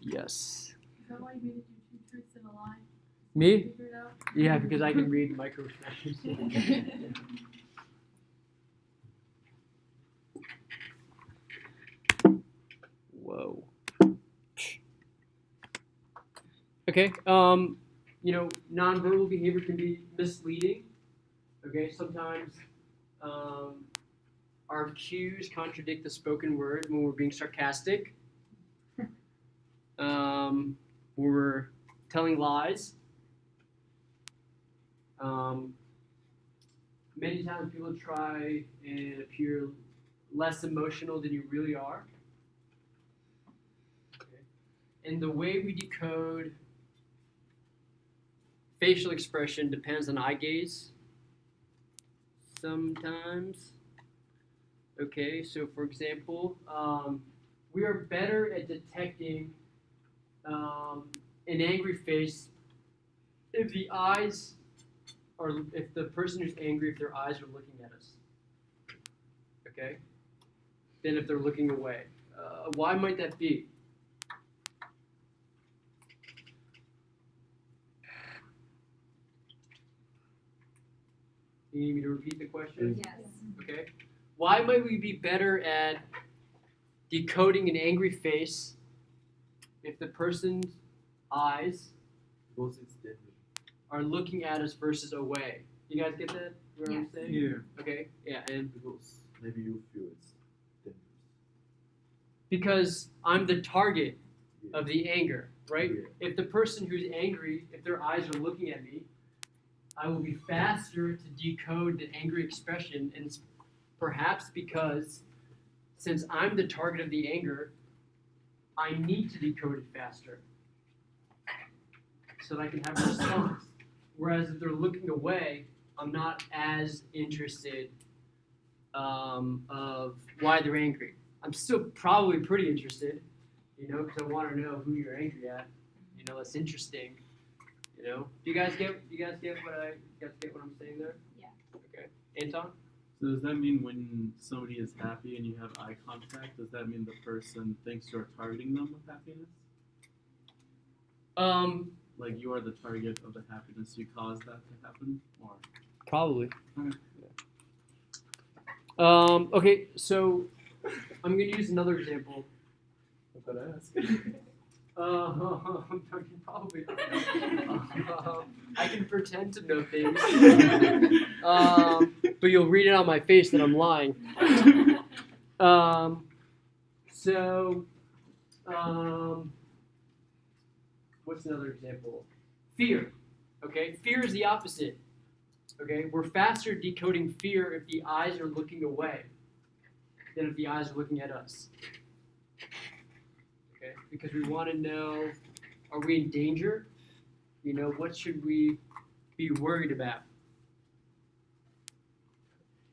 Yes. Is that why you made it do 2 truths and a lie? Me? Figure it out? Yeah, because I can read micro expressions. Whoa. Okay. Nonverbal behavior can be misleading. Okay, sometimes our cues contradict the spoken word when we're being sarcastic. We're telling lies. Many times people try and appear less emotional than you really are. Okay. And the way we decode facial expression depends on eye gaze. Sometimes. Okay, so for example, we are better at detecting an angry face if the eyes are, if the person who's angry, if their eyes are looking at us, okay, than if they're looking away. Why might that be? You need me to repeat the question? Yes. Okay. Why might we be better at decoding an angry face if the person's eyes Because it's dangerous. are looking at us versus away? You guys get that? What I'm Yes. saying? Yeah. Okay. Yeah, and Because maybe you feel it's dangerous. because I'm the target Yeah. of the anger, right? Yeah. If the person who's angry, if their eyes are looking at me, I will be faster to decode the angry expression, and it's perhaps because since I'm the target of the anger, I need to decode it faster so that I can have a response. Whereas if they're looking away, I'm not as interested of why they're angry. I'm still probably pretty interested, you know, because I want to know who you're angry at. You know, that's interesting. You know, do you guys get what I'm saying there? Yeah. Okay, Anton. So does that mean when somebody is happy and you have eye contact, does that mean the person thinks you're targeting them with happiness? Like you are the target of the happiness, you caused that to happen? Or Probably. Okay. Okay, so I'm gonna use another example. I'm gonna ask. Probably. I can pretend to know things, but you'll read it on my face that I'm lying. What's another example? Fear. Okay, fear is the opposite. Okay, we're faster decoding fear if the eyes are looking away than if the eyes are looking at us. Okay, because we want to know, are we in danger? You know, what should we be worried about?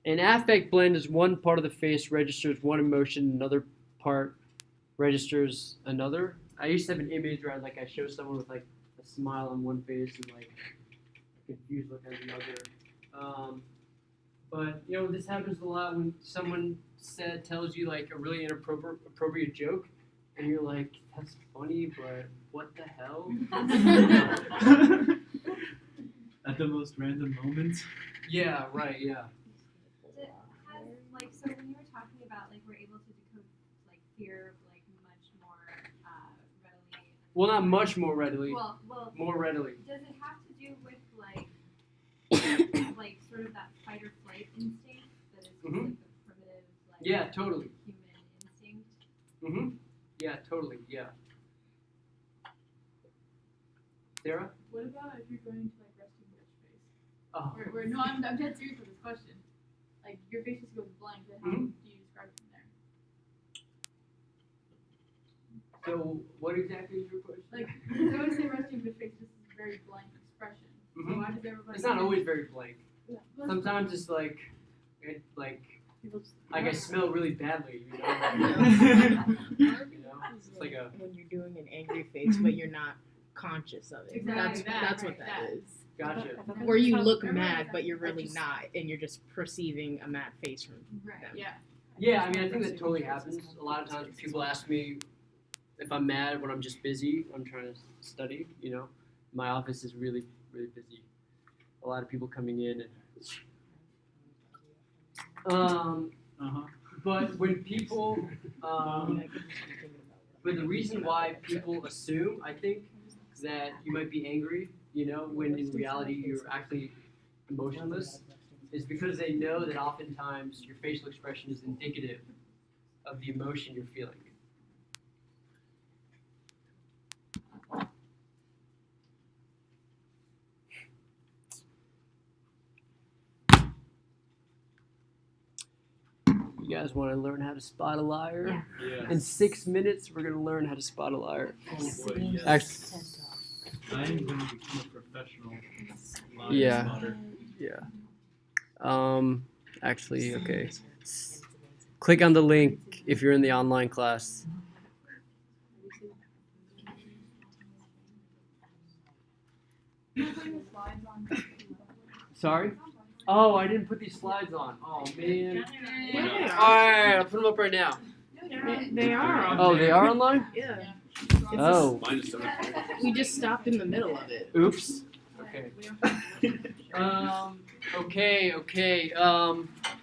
An affect blend is one part of the face registers one emotion, another part registers another. I used to have an image where I show someone with like a smile on one face and like a confused look on the other. But you know, this happens a lot when someone tells you like a really inappropriate joke, and you're like, "That's funny, but what the hell?" At the most random moment. Yeah, right. Yeah. So when you were talking about like we're able to decode like fear like much more readily. Well, not much more readily. Well, More readily. does it have to do with like like sort of that fight or flight instinct that is just like the primitive like Yeah, totally. human instinct? Mhm. Yeah, totally. Yeah. Sarah? What about if you're going to like resting bitch face? Oh. Where no, I'm dead serious with this question. Like your face just goes blank. Then how do you describe it from there? So, what exactly is your question? Like I always say resting bitch face. This is a very blank expression. So Mhm. why does everybody? It's not always very blank. Well, Sometimes it's like People just- I smell really badly, you know. You know, it's like a when you're doing an angry face, but you're not conscious of it. Exactly that, That's what right, that that. is. gotcha. Or you look Everyone mad, has but you're that. really not, and you're just perceiving a mad face from Right. them. Yeah. Yeah, I mean, I think that totally happens. A lot of times people ask me if I'm mad when I'm just busy. I'm trying to study, you know. My office is really, really busy. A lot of people coming in and but when people but the reason why people assume, I think, that you might be angry, you know, when in reality you're actually emotionless, is because they know that oftentimes your facial expression is indicative of the emotion you're feeling. You guys want to learn how to spot a liar? Yeah. In 6 minutes, we're going to learn how to spot a liar. Oh boy, yes. Actually, I'm going to become a professional liar Yeah. spotter. Actually, okay. Click on the link if you're in the online class. Sorry? Oh, I didn't put these slides on. Oh, man. Yeah. Alright, I'll put them up right now. They are on Oh, there. they are online? Yeah. Oh, We just stopped in the middle of it. oops. Okay. Okay.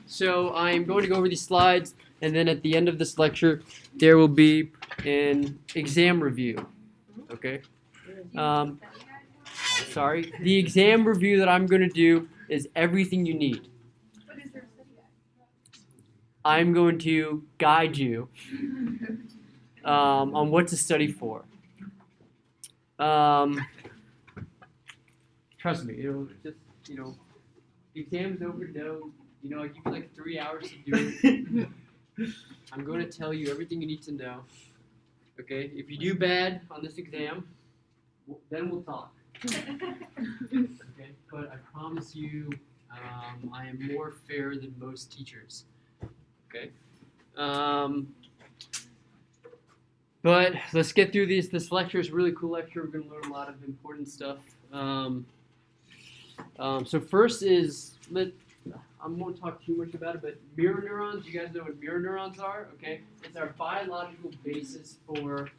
So I'm going to go over these slides, and then at the end of this lecture, there will be an exam review. Okay. Sorry. The exam review that I'm going to do is everything you need. I'm going to guide you on what to study for. Trust me, it'll just, the exam's over, I give you like 3 hours to do it. I'm going to tell you everything you need to know. Okay? If you do bad on this exam, then we'll talk. Okay? But I promise you, I am more fair than most teachers. Okay? But let's get through these. This lecture is a really cool lecture. We're going to learn a lot of important stuff. So first is, I won't talk too much about it, but mirror neurons. You guys know what mirror neurons are? Okay? It's our biological basis for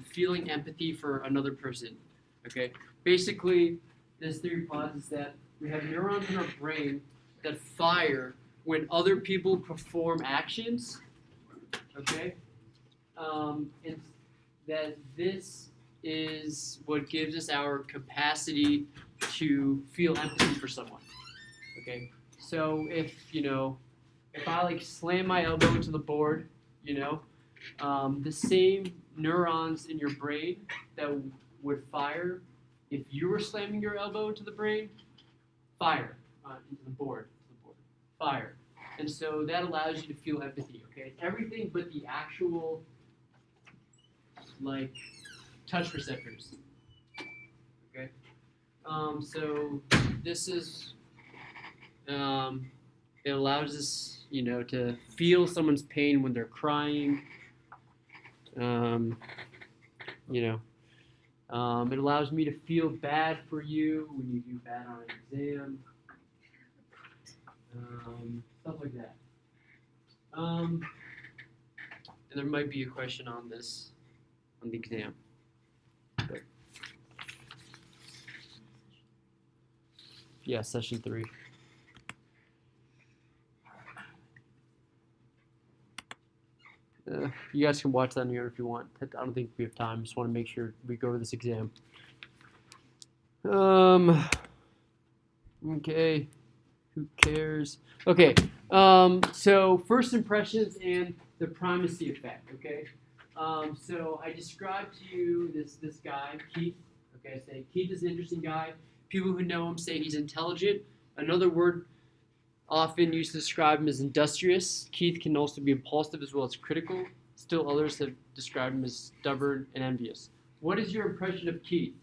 feeling empathy for another person. Okay? Basically, this theory posits that we have neurons in our brain that fire when other people perform actions. Okay? And that this is what gives us our capacity to feel empathy for someone. Okay? So if I like slam my elbow into the board, the same neurons in your brain that would fire if you were slamming your elbow into the brain, fire into the board, fire. And so that allows you to feel empathy, okay? It's everything but the actual, touch receptors, okay? So this is, it allows us, to feel someone's pain when they're crying. It allows me to feel bad for you when you do bad on an exam. Stuff like that. And there might be a question on this, on the exam. But yeah, session 3. You guys can watch that on your own if you want. I don't think we have time. Just want to make sure we go over this exam. Okay. Who cares? Okay. So first impressions and the primacy effect. Okay. So I described to you this guy, Keith. Okay. I say Keith is an interesting guy. People who know him say he's intelligent. Another word often used to describe him as industrious. Keith can also be impulsive as well as critical. Still others have described him as stubborn and envious. What is your impression of Keith?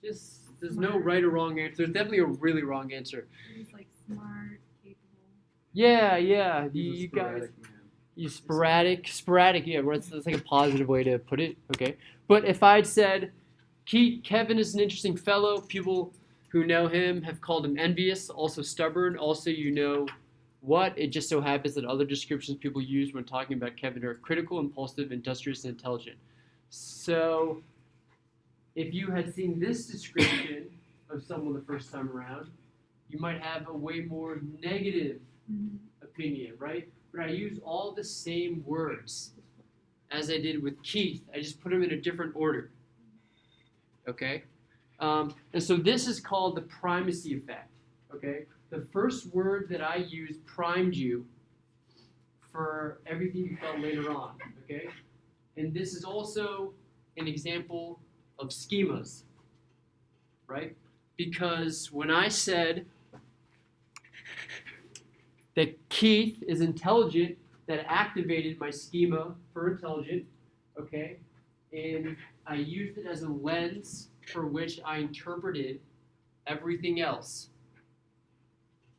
There's no right or wrong answer. There's definitely a really wrong answer. He's like smart, capable. Yeah. He's a You guys. sporadic man. You sporadic, yeah, that's like a positive way to put it, okay? But if I'd said, Kevin is an interesting fellow, people who know him have called him envious, also stubborn, also what? It just so happens that other descriptions people use when talking about Kevin are critical, impulsive, industrious, and intelligent. So, if you had seen this description of someone the first time around, you might have a way more negative opinion, right? But I use all the same words as I did with Keith. I just put them in a different order. Okay? And so this is called the primacy effect. Okay? The first word that I used primed you for everything you felt later on. Okay? And this is also an example of schemas. Right? Because when I said that Keith is intelligent, that activated my schema for intelligent, okay? And I used it as a lens for which I interpreted everything else,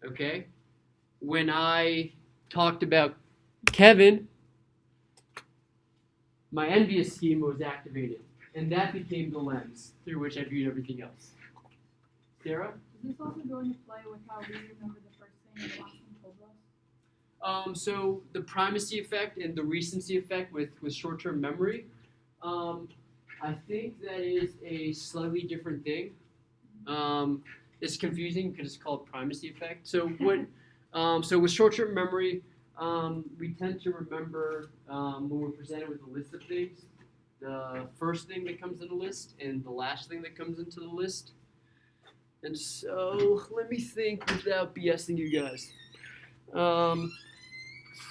okay? When I talked about Kevin, my envious schema was activated. And that became the lens through which I viewed everything else. Sarah? Does this also go into play with how we remember the first thing and the last thing told us? So the primacy effect and the recency effect with short-term memory, I think that is a slightly different thing. It's confusing because it's called primacy effect. So so with short-term memory, we tend to remember when we're presented with a list of things, the first thing that comes in the list and the last thing that comes into the list. And so let me think without BSing you guys.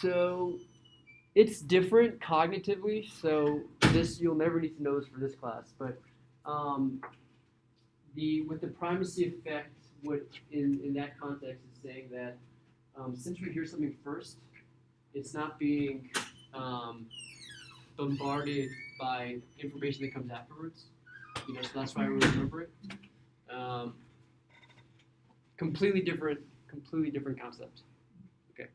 So it's different cognitively. So this you'll never need to know this for this class, but with the primacy effect, what in that context is saying that since we hear something first, it's not being bombarded by information that comes afterwards. So that's why we remember it. Completely different concept. Okay.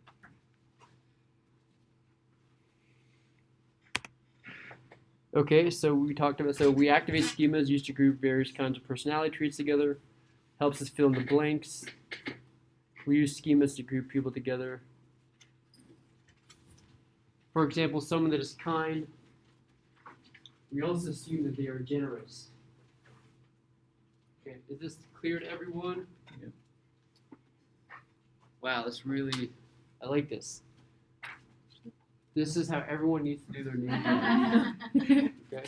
Okay, so we talked about, we activate schemas used to group various kinds of personality traits together. Helps us fill in the blanks. We use schemas to group people together. For example, someone that is kind, we also assume that they are generous. Okay, is this clear to everyone? Yep. Wow, I like this. This is how everyone needs to do their name. Okay.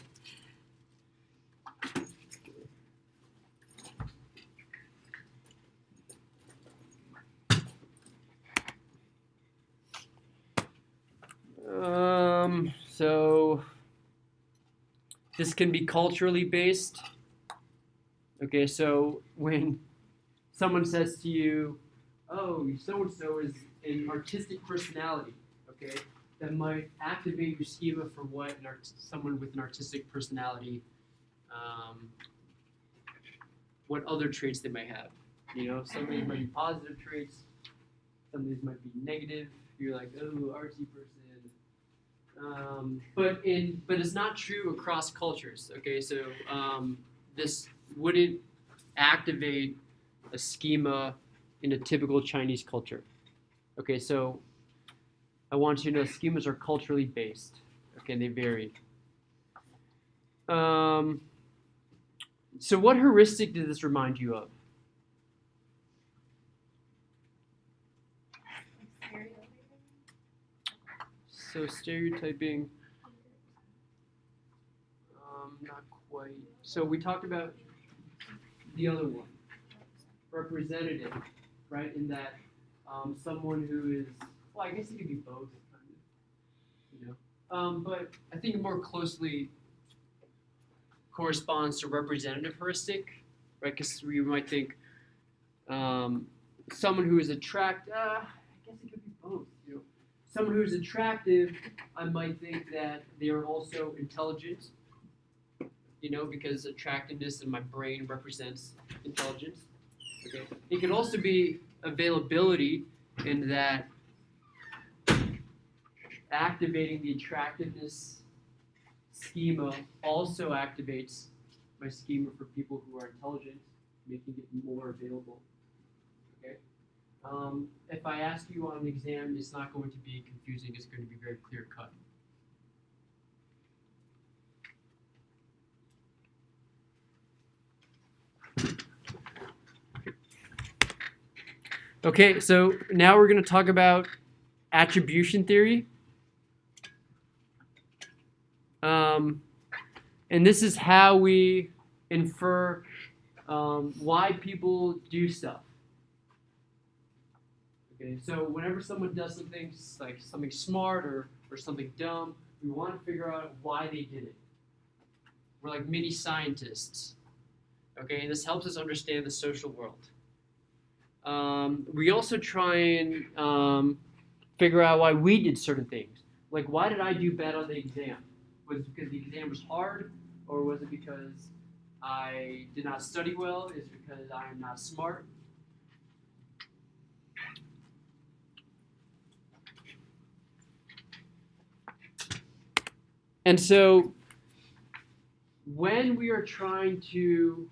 So this can be culturally based. Okay, so when someone says to you, "Oh, so and so is an artistic personality," okay, that might activate your schema for what someone with an artistic personality, what other traits they might have. Some of these might be positive traits, some of these might be negative. You're like, "Oh, artsy person." But it's not true across cultures. Okay, so this wouldn't activate a schema in a typical Chinese culture. Okay, so I want you to know schemas are culturally based. Okay, they vary. So what heuristic did this remind you of? So stereotyping, not quite. So we talked about the other one, representative, right? In that someone who is, well, I guess it could be both, kind of, but I think it more closely corresponds to representative heuristic, right? Because we might think someone who is attractive, I guess it could be both, Someone who is attractive, I might think that they are also intelligent, because attractiveness in my brain represents intelligence. Okay. It could also be availability in that activating the attractiveness schema also activates my schema for people who are intelligent, making it more available. Okay. If I ask you on an exam, it's not going to be confusing. It's going to be very clear cut. Okay, so now we're going to talk about attribution theory. And this is how we infer why people do stuff. Okay, so whenever someone does something like something smart or something dumb, we want to figure out why they did it. We're like mini scientists. Okay, and this helps us understand the social world. We also try and figure out why we did certain things. Like, why did I do bad on the exam? Was it because the exam was hard, or was it because I did not study well? Is it because I am not smart? And so when we are trying to,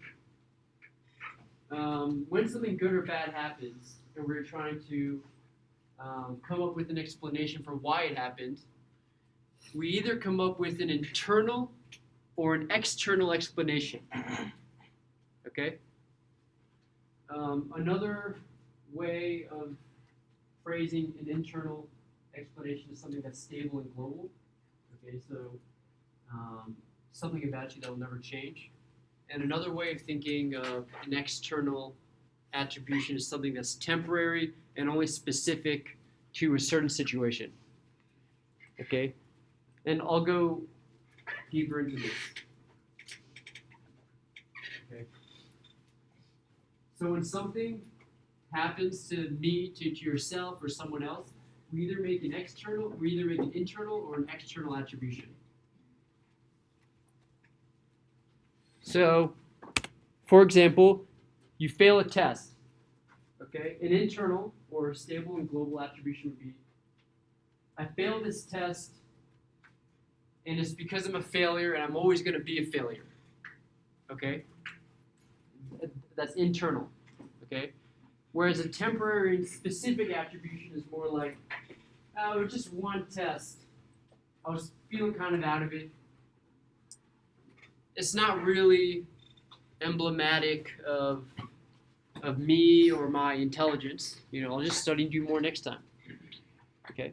when something good or bad happens, and we're trying to come up with an explanation for why it happened, we either come up with an internal or an external explanation. Okay? Another way of phrasing an internal explanation is something that's stable and global. Okay, so something about you that will never change. And another way of thinking of an external attribution is something that's temporary and only specific to a certain situation. Okay? And I'll go deeper into this. Okay. So when something happens to me, to yourself, or someone else, we either make an internal or an external attribution. So, for example, you fail a test. Okay, an internal or stable and global attribution would be, I failed this test, and it's because I'm a failure, and I'm always going to be a failure. Okay, that's internal. Okay, whereas a temporary and specific attribution is more like, oh, it was just one test. I was feeling kind of out of it. It's not really emblematic of me or my intelligence. You know, I'll just study and do more next time. Okay.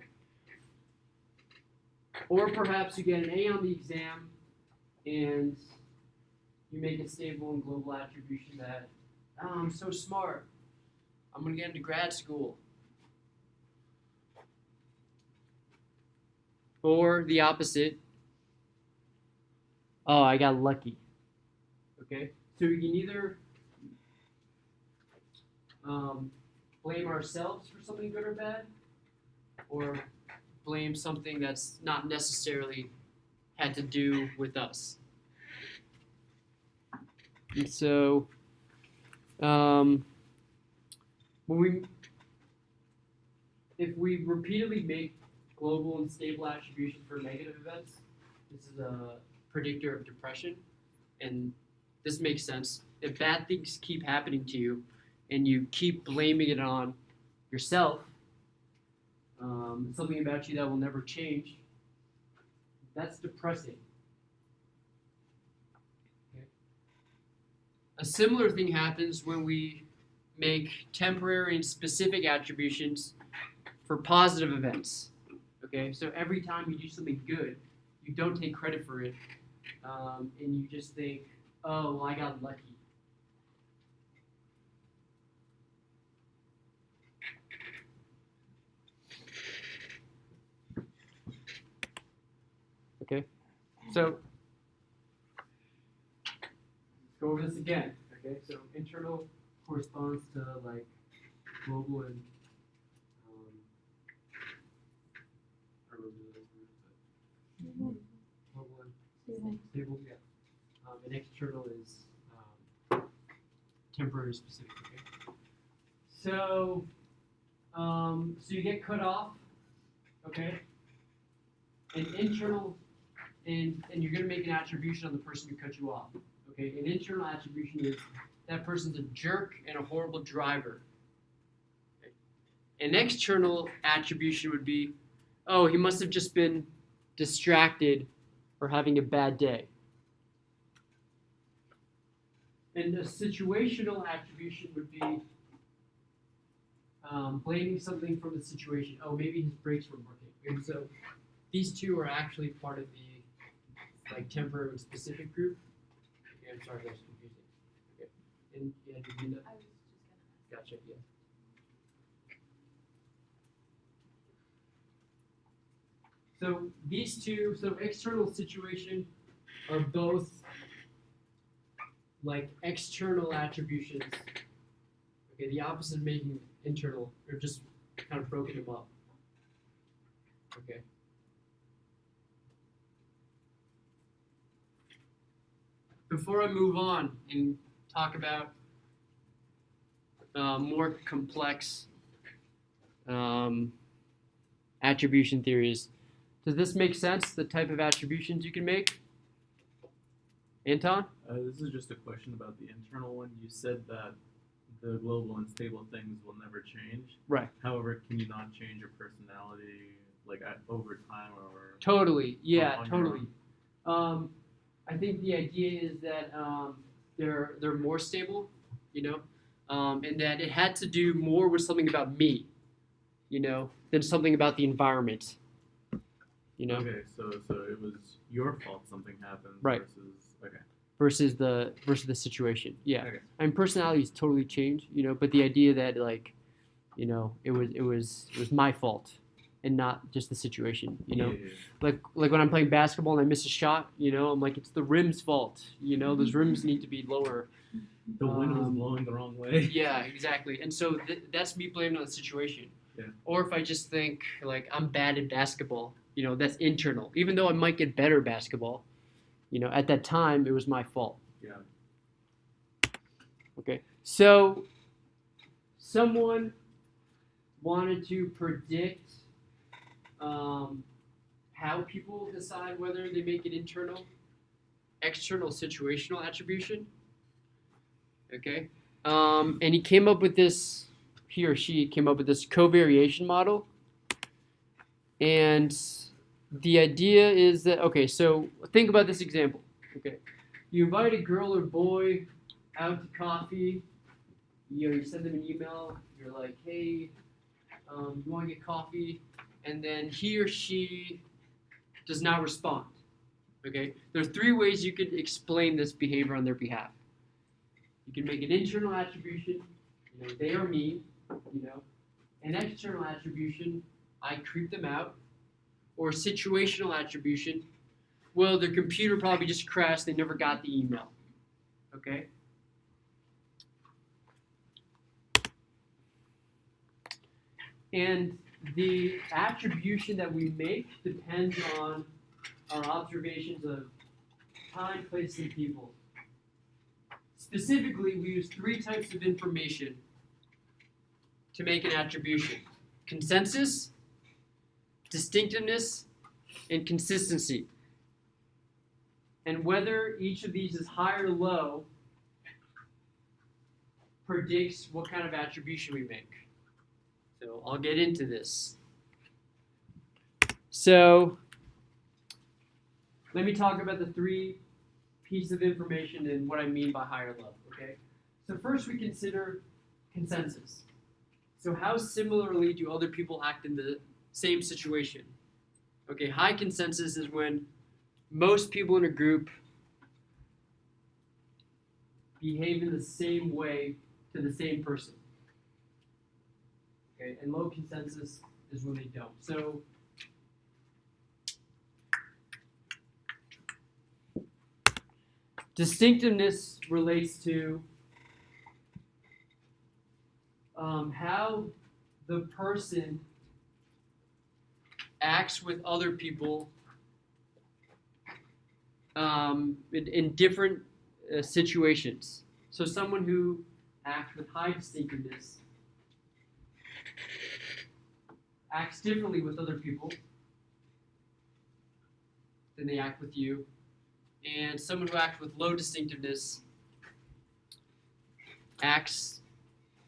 Or perhaps you get an A on the exam and you make a stable and global attribution that, oh, I'm so smart. I'm going to get into grad school. Or the opposite. Oh, I got lucky. Okay? So we can either blame ourselves for something good or bad, or blame something that's not necessarily had to do with us. And so, if we repeatedly make global and stable attributions for negative events, this is a predictor of depression, and this makes sense. If bad things keep happening to you, and you keep blaming it on yourself, something about you that will never change, that's depressing. Okay. A similar thing happens when we make temporary and specific attributions for positive events. Okay, so every time you do something good, you don't take credit for it, and you just think, oh, well, I got lucky. Okay, so let's go over this again. Okay, so internal corresponds to like global and I don't remember the other word, but global and stable, yeah. And external is temporary specific. Okay, so so you get cut off. Okay, an internal. And you're going to make an attribution on the person who cut you off. Okay, an internal attribution is that person's a jerk and a horrible driver. Okay. An external attribution would be, oh, he must have just been distracted or having a bad day. And a situational attribution would be blaming something from the situation. Oh, maybe his brakes weren't working. And so these two are actually part of the like temporary and specific group. Okay, I'm sorry, that's confusing. Okay. And yeah, did you know? I was just gonna Gotcha, yeah. So these two, so external situation are both like external attributions. Okay, the opposite of making internal, or just kind of broken them up. Okay. Before I move on and talk about more complex attribution theories, does this make sense, the type of attributions you can make? Anton? This is just a question about the internal one. You said that the global and stable things will never change. Right. However, can you not change your personality over time or? Totally. Yeah, on your totally. I think the idea is that they're more stable, you know, and that it had to do more with something about me, you know, than something about the environment. You know, Okay, so it was your fault something happened. Right. Versus versus the situation. Yeah. Okay. I mean, personalities totally change, you know, but the idea that like, you know, it was my fault and not just the situation, you know. Yeah. Like when I'm playing basketball and I miss a shot, you know, I'm like, it's the rim's fault, you know, those rims need to be lower. The wind was blowing the wrong way. Yeah, exactly. And so that's me blaming on the situation. Yeah. Or if I just think like I'm bad at basketball, you know, that's internal. Even though I might get better at basketball, you know, at that time it was my fault. Yeah. Okay. So someone wanted to predict how people decide whether they make an internal, external situational attribution. Okay. And he or she came up with this covariation model. And the idea is that, okay, so think about this example. Okay. You invite a girl or boy out to coffee. You know, you send them an email. You're like, hey, you want to get coffee? And then he or she does not respond. Okay? There are 3 ways you could explain this behavior on their behalf. You can make an internal attribution, you know, they or me, you know. An external attribution, I creep them out. Or situational attribution, well, their computer probably just crashed, they never got the email. Okay? And the attribution that we make depends on our observations of time, place, and people. Specifically, we use 3 types of information to make an attribution: consensus, distinctiveness, and consistency. And whether each of these is high or low predicts what kind of attribution we make. So I'll get into this. So let me talk about the 3 pieces of information and what I mean by high or low, okay? So first we consider consensus. So how similarly do other people act in the same situation? Okay, high consensus is when most people in a group behave in the same way to the same person. Okay, and low consensus is when they don't. So distinctiveness relates to how the person acts with other people in different situations. So someone who acts with high distinctiveness acts differently with other people than they act with you. And someone who acts with low distinctiveness acts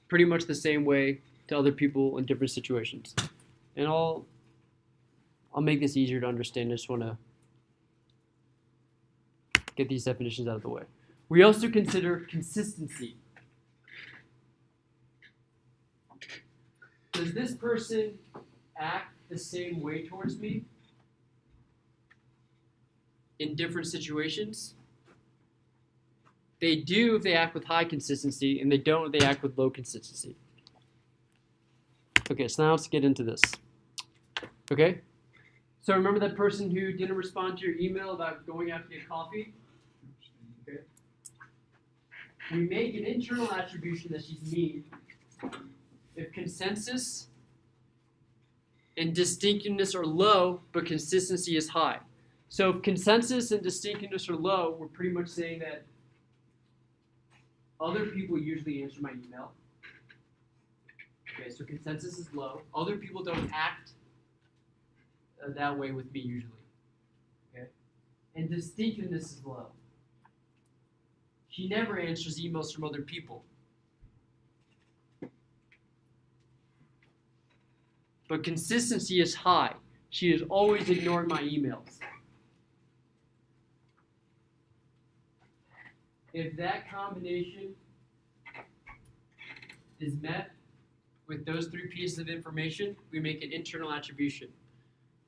pretty much the same way to other people in different situations. And I'll make this easier to understand. I just want to get these definitions out of the way. We also consider consistency. Does this person act the same way towards me in different situations? They do if they act with high consistency, and they don't if they act with low consistency. Okay, so now let's get into this. Okay? So remember that person who didn't respond to your email about going out to get coffee? Okay. We make an internal attribution that she's mean if consensus and distinctiveness are low, but consistency is high. So if consensus and distinctiveness are low, we're pretty much saying that other people usually answer my email. Okay, so consensus is low. Other people don't act that way with me usually. Okay, and distinctiveness is low. She never answers emails from other people. But consistency is high. She is always ignoring my emails. If that combination is met with those three pieces of information, we make an internal attribution.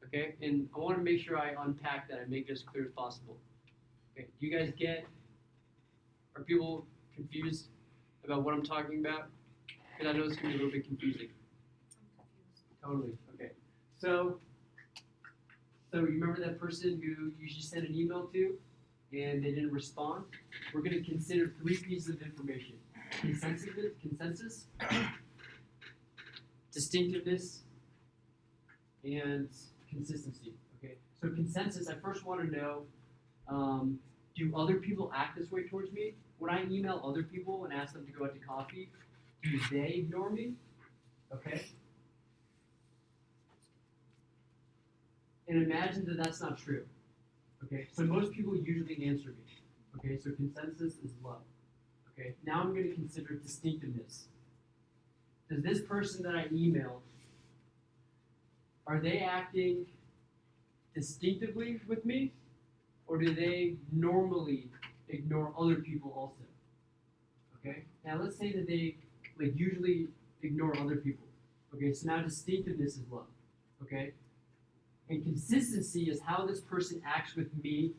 Okay? And I want to make sure I unpack that and make it as clear as possible. Okay, do you guys get? Are people confused about what I'm talking about? Because I know it's going to be a little bit confusing. Totally. Okay. So you remember that person who you just sent an email to and they didn't respond? We're going to consider three pieces of information. Consensus, distinctiveness, and consistency. Okay. So consensus, I first want to know, do other people act this way towards me? When I email other people and ask them to go out to coffee, do they ignore me? Okay. And imagine that that's not true. Okay, so most people usually answer me. Okay, so consensus is low. Okay, now I'm going to consider distinctiveness. Does this person that I emailed, are they acting distinctively with me? Or do they normally ignore other people also? Okay, now let's say that they usually ignore other people. Okay, so now distinctiveness is low. Okay. And consistency is how this person acts with me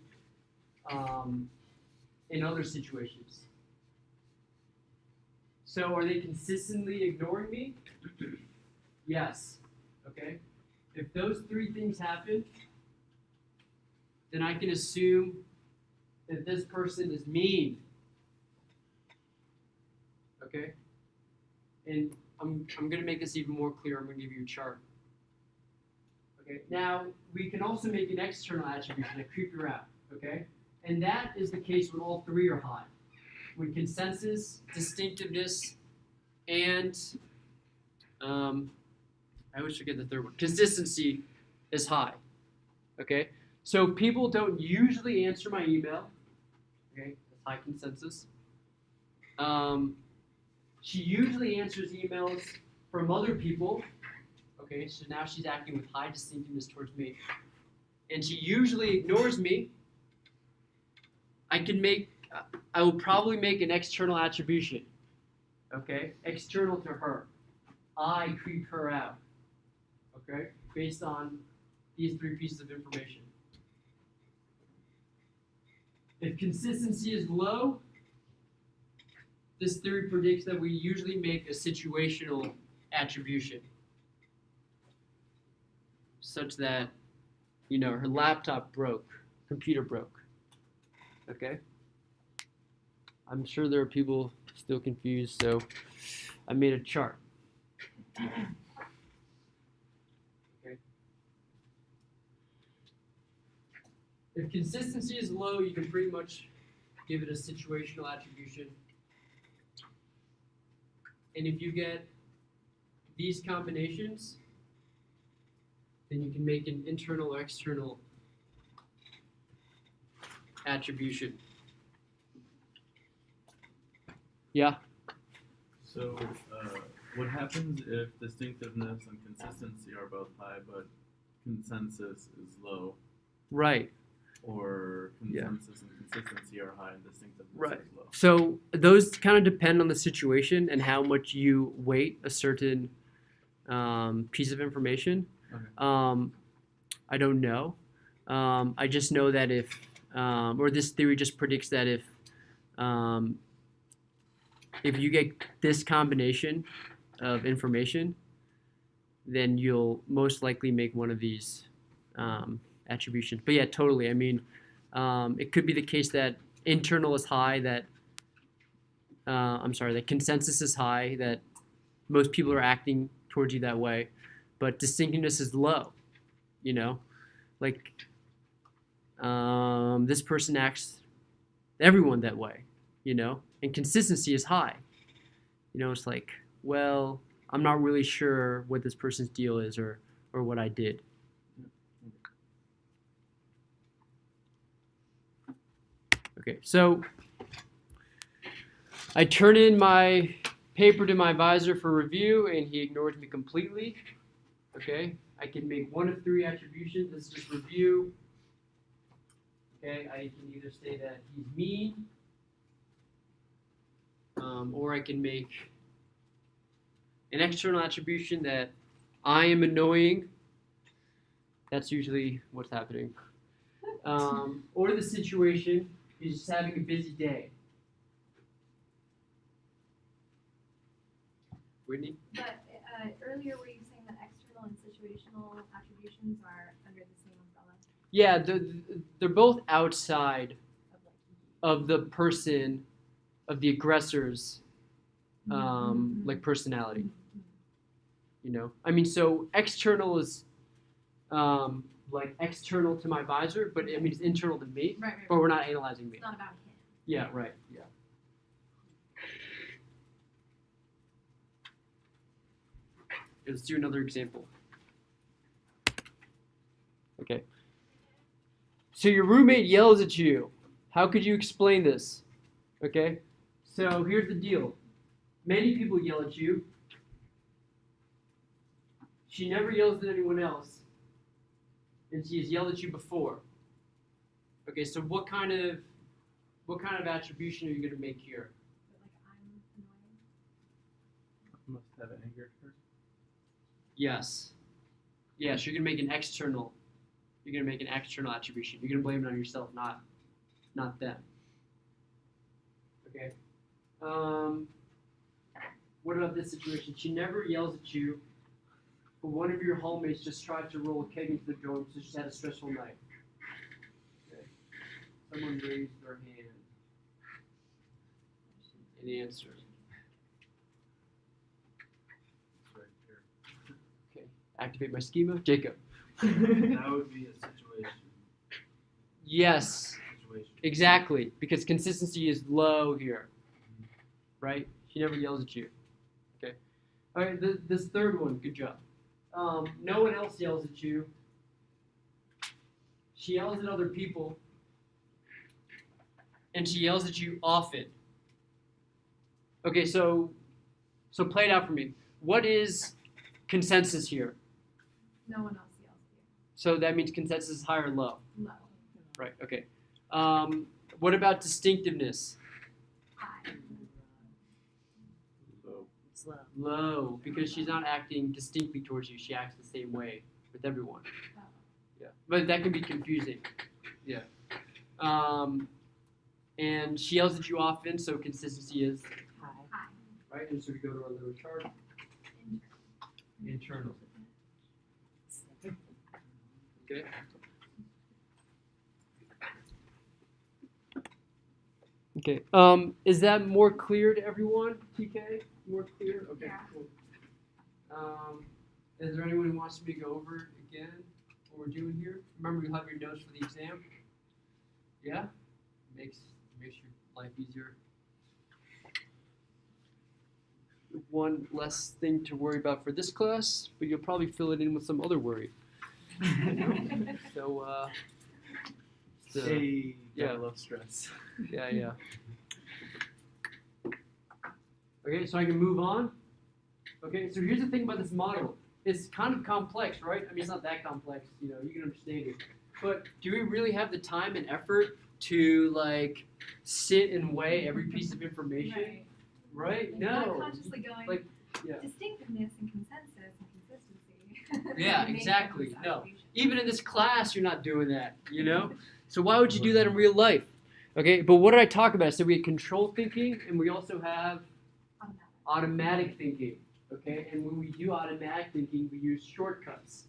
in other situations. So are they consistently ignoring me? Yes. Okay? If those three things happen, then I can assume that this person is mean. Okay? And I'm going to make this even more clear. I'm going to give you a chart. Okay. Now, we can also make an external attribution, a creeper out, okay? And that is the case when all three are high. When consensus, distinctiveness, and, I always forget the third one, consistency is high, okay? So people don't usually answer my email, okay? That's high consensus. She usually answers emails from other people. Okay, so now she's acting with high distinctiveness towards me. And she usually ignores me. I will probably make an external attribution. Okay, external to her. I creep her out. Okay, based on these three pieces of information. If consistency is low, this theory predicts that we usually make a situational attribution. Such that, her laptop broke, computer broke. Okay? I'm sure there are people still confused, so I made a chart. Okay? If consistency is low, you can pretty much give it a situational attribution. And if you get these combinations, then you can make an internal or external attribution. Yeah? So, what happens if distinctiveness and consistency are both high, but consensus is low? Right. Or consensus and consistency are high and distinctiveness is low? So those kind of depend on the situation and how much you weight a certain piece of information. Okay. I don't know. I just know that or this theory just predicts that if you get this combination of information, then you'll most likely make one of these attributions. But yeah, totally. I mean, it could be the case that internal is high, that consensus is high, that most people are acting towards you that way, but distinctiveness is low. This person acts everyone that way, and consistency is high. It's like, well, I'm not really sure what this person's deal is or what I did. Okay, so I turn in my paper to my advisor for review, and he ignores me completely. Okay, I can make one of three attributions. This is just review. Okay, I can either say that he's mean, or I can make an external attribution that I am annoying. That's usually what's happening. Or the situation is just having a busy day. Whitney? But earlier were you saying that external and situational attributions are under the same umbrella Yeah, they're both outside of like of the person, of the aggressor's, like personality. You know, I mean, so external is like external to my advisor, but I mean it's internal to me. right, But we're not analyzing me. It's not about him. Yeah, right. Yeah. Let's do another example. Okay. So your roommate yells at you. How could you explain this? Okay. So here's the deal. Many people yell at you. She never yells at anyone else. And she has yelled at you before. Okay, so what kind of attribution are you going to make here? But like I'm annoying. Must have anger first. Yes. Yes, you're going to make an external. You're going to make an external attribution. You're going to blame it on yourself, not them. Okay. What about this situation? She never yells at you, but one of your hallmates just tried to roll a keg into the dorm, so she's had a stressful night. Okay. Someone raised their hand. And answered. It's right here. Okay. Activate my schema. Jacob. That would be a situation. Yes. Exactly, because consistency is low here, right? She never yells at you. Okay. All right. This third one, good job. No one else yells at you. She yells at other people, and she yells at you often. Okay, so play it out for me. What is consensus here? No one else yells So that means consensus is high or low. at you. Low. Right. Okay. What about distinctiveness? High. So It's low. Low, because she's not acting distinctly towards you. She acts the same way with everyone. Oh. Yeah, but that can be confusing. Yeah. And she yells at you often, so consistency is High. High. right. And so we go to our little chart. Internal. Okay. Okay. Is that more clear to everyone? TK, more clear? Okay. Yeah. Cool. Is there anyone who wants me to go over again what we're doing here? Remember, you'll have your notes for the exam. Yeah. Makes your life easier. One less thing to worry about for this class, but you'll probably fill it in with some other worry. So, hey, yeah. gotta love stress. yeah. Okay, so I can move on. Okay, so here's the thing about this model. It's kind of complex, right? I mean, it's not that complex, you can understand it. But do we really have the time and effort to, like, sit and weigh every piece of information? Right? Like, No. not consciously going Like, yeah. distinctiveness and consensus and consistency. Yeah, Make exactly. those No. attributions. Even in this class, you're not doing that, So why would you do that in real life? Okay, but what did I talk about? I said we had control thinking, and we also have automatic thinking. Okay, and when we do automatic thinking, we use shortcuts.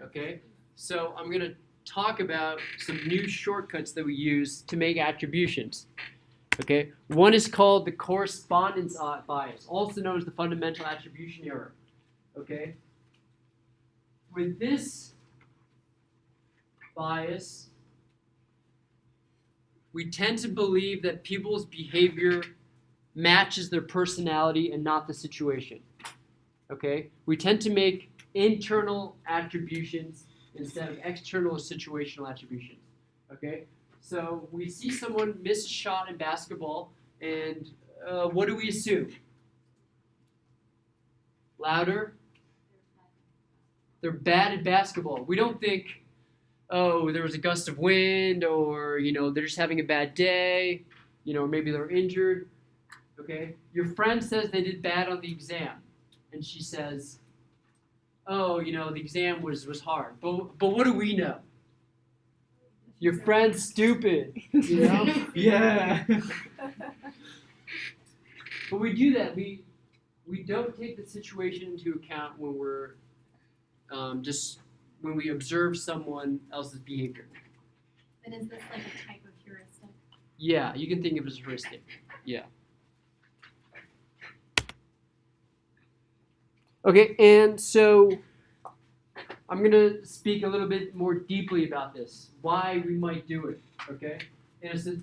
Okay, so I'm going to talk about some new shortcuts that we use to make attributions. Okay, one is called the correspondence bias, also known as the fundamental attribution error. Okay, with this bias, we tend to believe that people's behavior matches their personality and not the situation. Okay, we tend to make internal attributions instead of external or situational attributions. Okay, so we see someone miss a shot in basketball, and what do we assume? Louder? They're bad at basketball. We don't think, oh, there was a gust of wind, or they're just having a bad day, maybe they're injured. Okay? Your friend says they did bad on the exam, and she says, oh, the exam was hard. But what do we know? Your friend's stupid, Yeah. But we do that. We don't take the situation into account when we're when we observe someone else's behavior. But is this like a type of heuristic? Yeah, you can think of it as heuristic. Yeah. Okay, and so I'm going to speak a little bit more deeply about this, why we might do it, okay? And it's a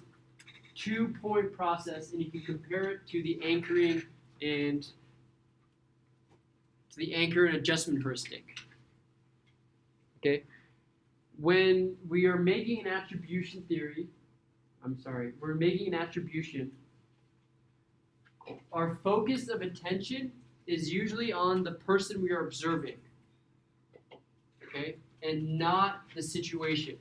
2-point process, and you can compare it to the anchoring and adjustment heuristic. Okay? When we are making an attribution we're making an attribution, our focus of attention is usually on the person we are observing, okay, and not the situation,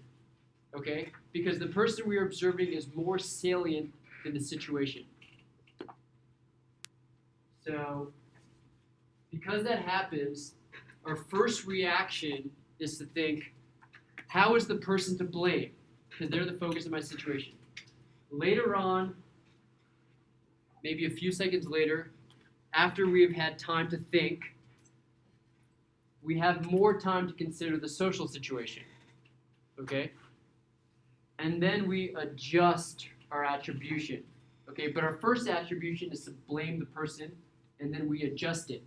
okay, because the person we are observing is more salient than the situation. So, because that happens, our first reaction is to think, how is the person to blame? Because they're the focus of my situation. Later on, maybe a few seconds later, after we have had time to think, we have more time to consider the social situation, okay? And then we adjust our attribution, okay? But our first attribution is to blame the person, and then we adjust it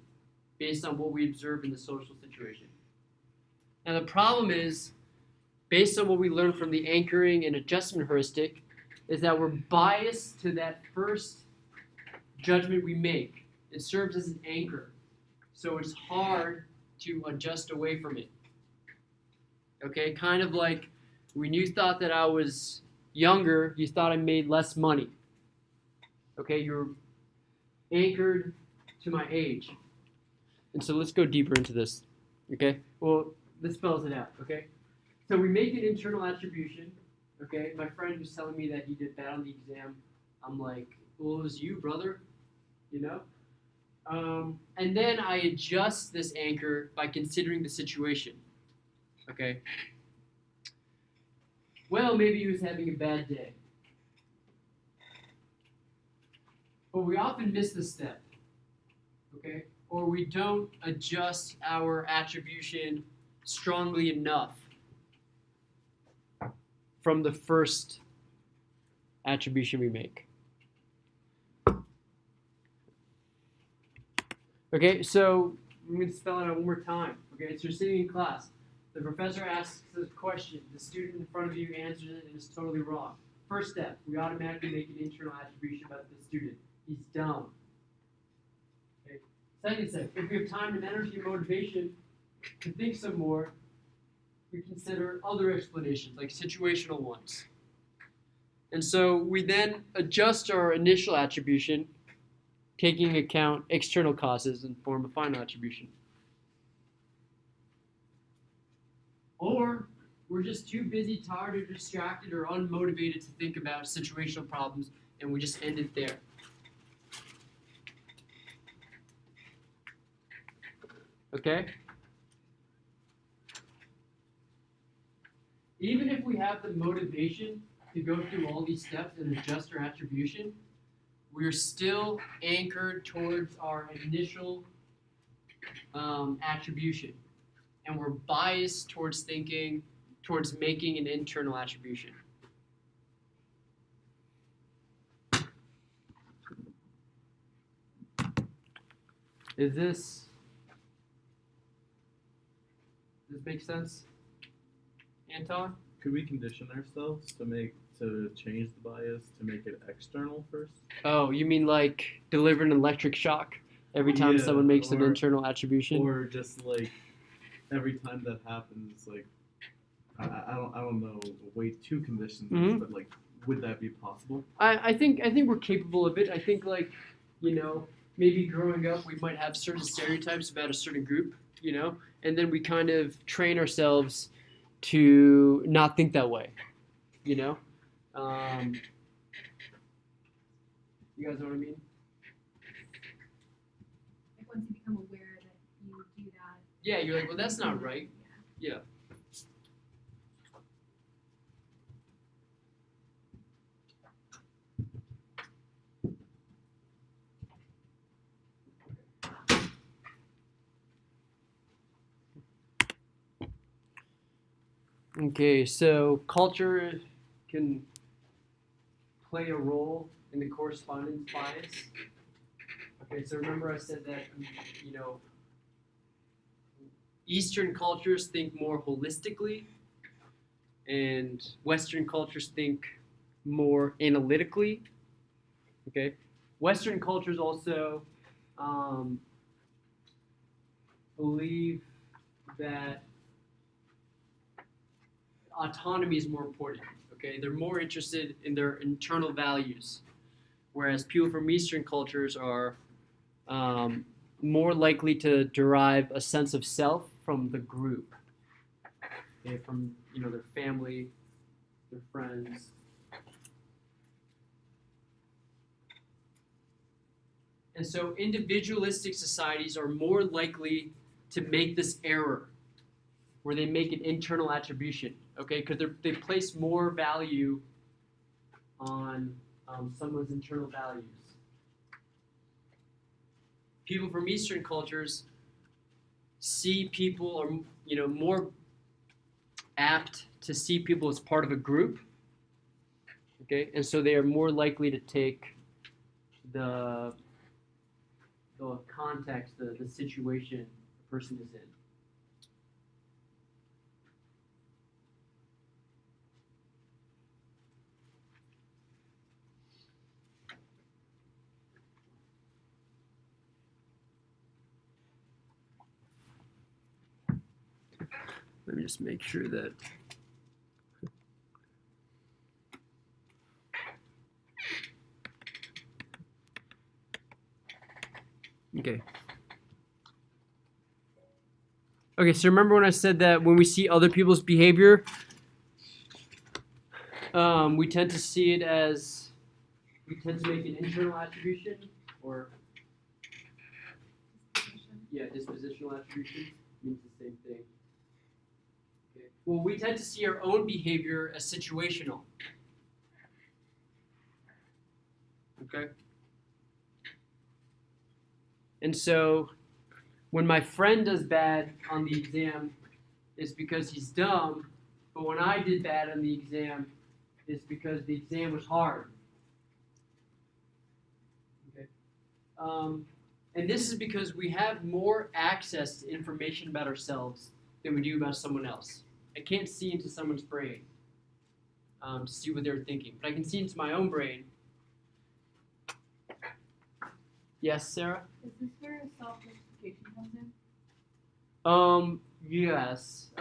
based on what we observe in the social situation. Now the problem is, based on what we learned from the anchoring and adjustment heuristic, is that we're biased to that first judgment we make. It serves as an anchor. So it's hard to adjust away from it. Okay, kind of like when you thought that I was younger, you thought I made less money. Okay, you're anchored to my age. And so let's go deeper into this. Okay, well, this spells it out. Okay, so we make an internal attribution. Okay, my friend was telling me that he did bad on the exam. I'm like, well, it was you, brother. And then I adjust this anchor by considering the situation. Okay. Well, maybe he was having a bad day. But we often miss this step. Okay? Or we don't adjust our attribution strongly enough from the first attribution we make. Okay, so I'm going to spell it out one more time. Okay, so you're sitting in class. The professor asks a question. The student in front of you answers it and it's totally wrong. First step, we automatically make an internal attribution about the student. He's dumb. Okay. Second step, if we have time and energy and motivation to think some more, we consider other explanations, like situational ones. And so we then adjust our initial attribution, taking into account external causes and form a final attribution. Or we're just too busy, tired, or distracted, or unmotivated to think about situational problems, and we just end it there. Okay? Even if we have the motivation to go through all these steps and adjust our attribution, we're still anchored towards our initial attribution. And we're biased towards making an internal attribution. Does this make sense, Anton? Could we condition ourselves to change the bias to make it external first? Oh, you mean like deliver an electric shock every time Yeah, someone makes an or- internal attribution? Or just like every time that happens, like I don't know, way two conditions, Mhm. but like would that be possible? I think we're capable of it. I think like, you know, maybe growing up we might have certain stereotypes about a certain group, you know, and then we kind of train ourselves to not think that way, you know. You guys know what I mean? Like once you become aware that you do that. Yeah, you're like, well, that's not right. Yeah. Okay, so culture can play a role in the correspondence bias. Okay, so remember I said that, you know, Eastern cultures think more holistically, and Western cultures think more analytically. Okay, Western cultures also believe that autonomy is more important. Okay, they're more interested in their internal values, whereas people from Eastern cultures are more likely to derive a sense of self from the group, okay, from their family, their friends. And so individualistic societies are more likely to make this error where they make an internal attribution, okay, because they place more value on someone's internal values. People from Eastern cultures see people are more apt to see people as part of a group, okay, and so they are more likely to take the context, the situation the person is in. Let me just make sure that. Okay. Okay, so remember when I said that when we see other people's behavior, we tend to see it as, we tend to make an internal attribution, or, yeah, dispositional attribution means the same thing. Okay. Well, we tend to see our own behavior as situational. Okay? And so, when my friend does bad on the exam, it's because he's dumb, but when I did bad on the exam, it's because the exam was hard. Okay? And this is because we have more access to information about ourselves than we do about someone else. I can't see into someone's brain to see what they're thinking, but I can see into my own brain. Yes, Sarah? Is this where self-justification comes in? Yes.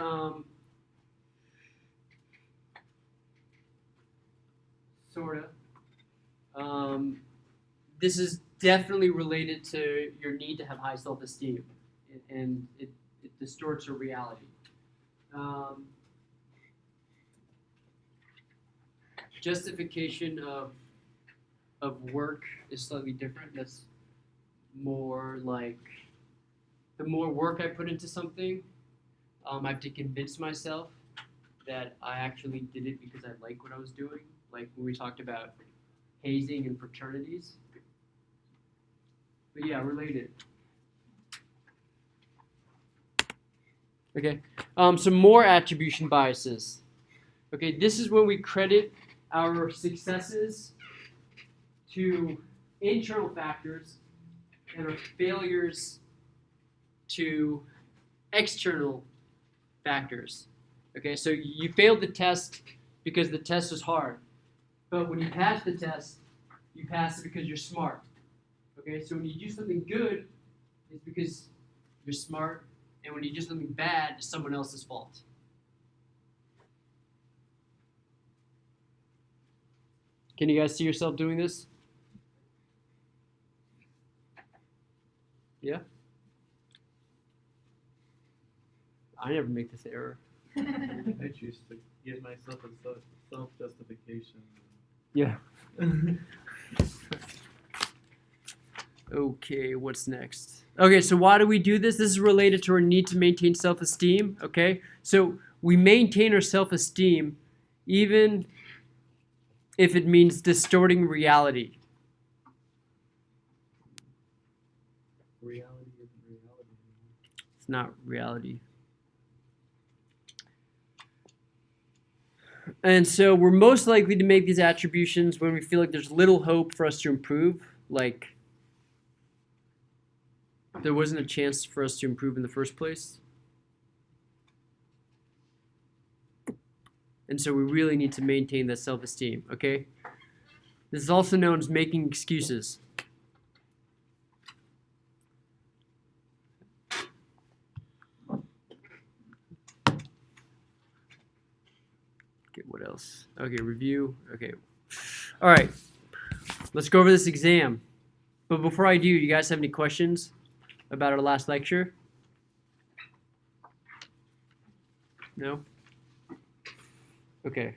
Sorta. This is definitely related to your need to have high self-esteem, and it distorts your reality. Justification of work is slightly different. That's more like the more work I put into something, I have to convince myself that I actually did it because I like what I was doing. Like when we talked about hazing and fraternities. But yeah, related. Okay, some more attribution biases. Okay, this is when we credit our successes to internal factors and our failures to external factors. Okay, so you failed the test because the test was hard. But when you pass the test, you pass it because you're smart. Okay, so when you do something good, it's because you're smart. And when you do something bad, it's someone else's fault. Can you guys see yourself doing this? Yeah? I never make this error. I choose to give myself a self-justification. Yeah. Okay, what's next? Okay, so why do we do this? This is related to our need to maintain self-esteem, okay? So we maintain our self-esteem even if it means distorting reality. Reality isn't reality. It's not reality. And so we're most likely to make these attributions when we feel like there's little hope for us to improve, like there wasn't a chance for us to improve in the first place. And so we really need to maintain that self-esteem, okay? This is also known as making excuses. Okay, what else? Okay, review. Okay. All right. Let's go over this exam. But before I do you guys have any questions about our last lecture? No? Okay.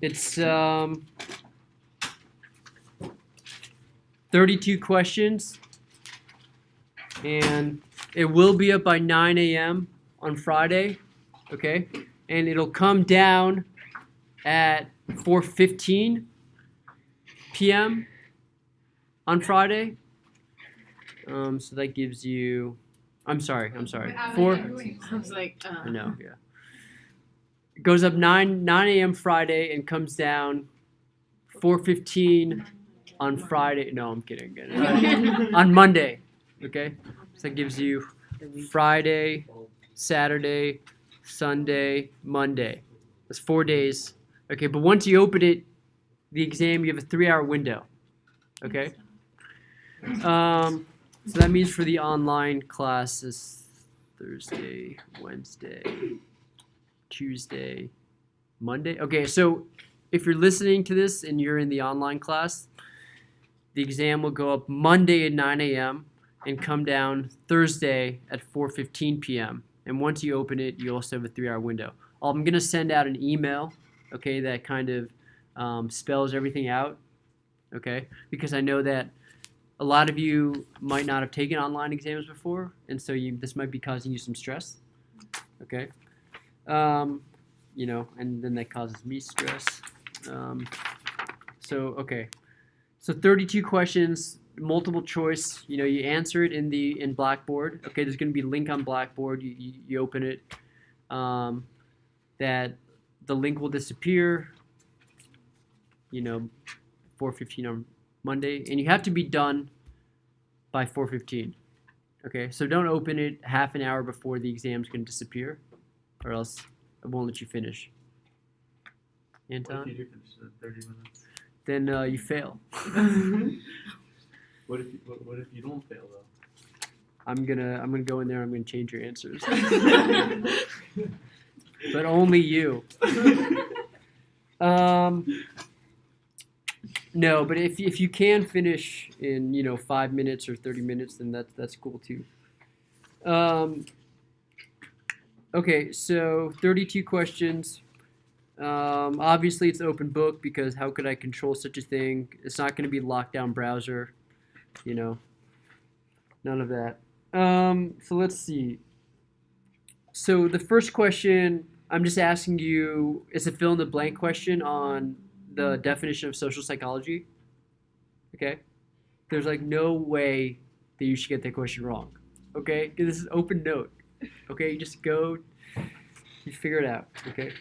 It's 32 questions. And it will be up by 9 a.m. on Friday. Okay? And it'll come down at 4:15 p.m. on Friday. So that gives you, I'm sorry. Four. I was like, I know, yeah. It goes up 9 a.m. Friday and comes down 4:15 on Friday. No, I'm kidding. On Monday. Okay? So that gives you Friday, Saturday, Sunday, Monday. That's 4 days. Okay, but once you open it, the exam, you have a 3-hour window. Okay? So that means for the online classes, Thursday, Wednesday, Tuesday, Monday. Okay, so if you're listening to this and you're in the online class, the exam will go up Monday at 9 a.m. and come down Thursday at 4:15 p.m. And once you open it, you also have a 3-hour window. I'm going to send out an email, okay, that kind of spells everything out, okay, because I know that a lot of you might not have taken online exams before, and so this might be causing you some stress, okay? And then that causes me stress. Okay. So 32 questions, multiple choice. You answer it in Blackboard. Okay, there's going to be a link on Blackboard. You open it. That the link will disappear. 4:15 on Monday, and you have to be done by 4:15. Okay, so don't open it half an hour before the exam's going to disappear, or else I won't let you finish. Anton? What if you do finish in 30 minutes? Then you fail. What if you don't fail though? I'm gonna go in there. I'm gonna change your answers, but only you. No, but if you can finish in 5 minutes or 30 minutes, then that's cool too. Okay, so 32 questions. Obviously, it's open book because how could I control such a thing? It's not going to be lockdown browser, none of that. So let's see. So the first question, I'm just asking you, it's a fill-in-the-blank question on the definition of social psychology. Okay? There's no way that you should get that question wrong. Okay? This is open note. Okay? You just go, you figure it out. Okay?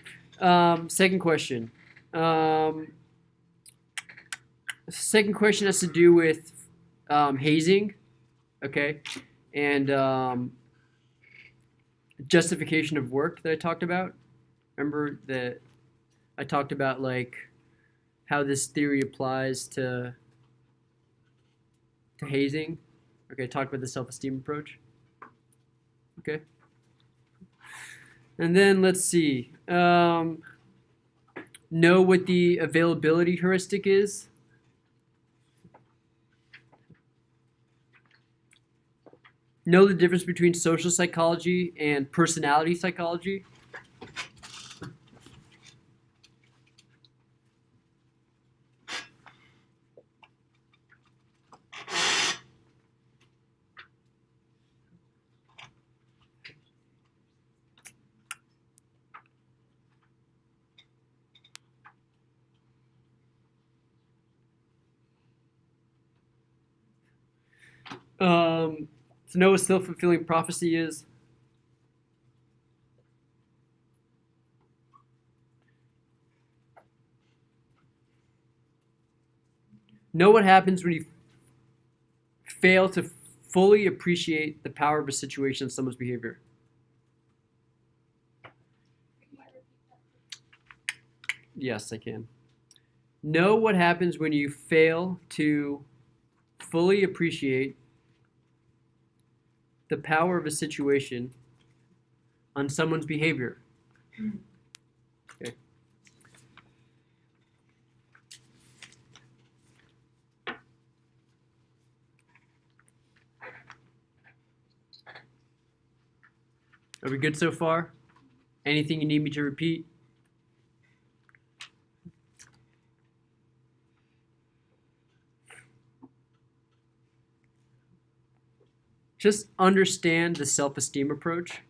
Second question. Second question has to do with hazing. Okay? And justification of work that I talked about. Remember that I talked about how this theory applies to hazing. Okay, I talked about the self-esteem approach. Okay. And then let's see. know what the availability heuristic is. Know the difference between social psychology and personality psychology. To know what self-fulfilling prophecy is. Know what happens when you fail to fully appreciate the power of a situation and someone's behavior. Yes, I can. Know what happens when you fail to fully appreciate the power of a situation on someone's behavior. Okay. Are we good so far? Anything you need me to repeat? Just understand the self-esteem approach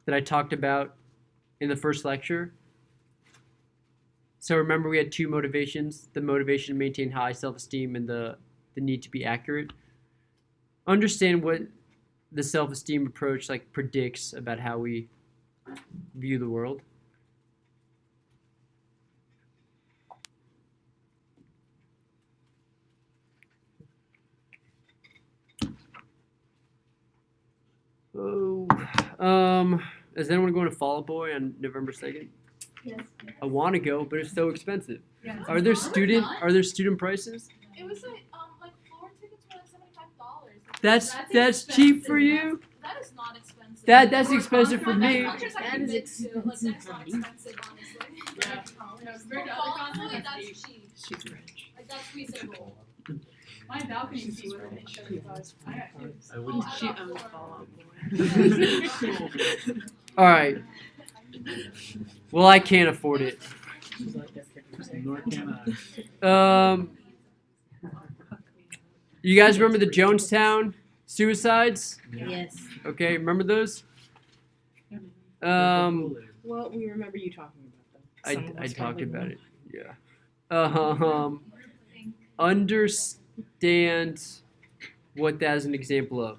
that I talked about in the first lecture. So remember we had two motivations, the motivation to maintain high self-esteem and the need to be accurate. Understand what the self-esteem approach predicts about how we view the world. Oh, is anyone going to Fall Out Boy on November 2nd? Yes. I want to go, but it's so expensive. Yeah. Are there student prices? It was like floor tickets were like $75. That's cheap for you? That is not expensive. That's expensive for me. That is expensive for me. Expensive, honestly. Honestly, that's cheap. She's rich. Like that's reasonable. My balcony fee was $75. I wouldn't. She owns Fall Out Boy. All right. Well, I can't afford it. She's like that picture. Nor can I. You guys remember the Jonestown suicides? Yes. Okay, remember those? Well, we remember you talking about them. I talked about it. Yeah. Understand what that is an example of.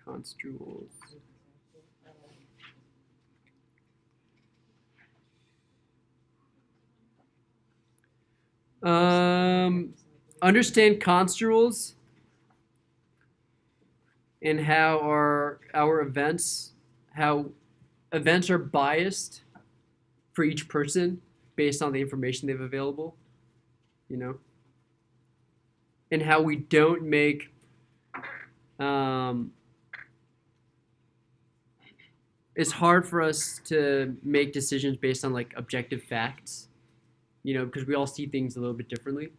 Construals. Understand construals and how our events are biased for each person based on the information they have available, and how we don't make it's hard for us to make decisions based on objective facts, because we all see things a little bit differently,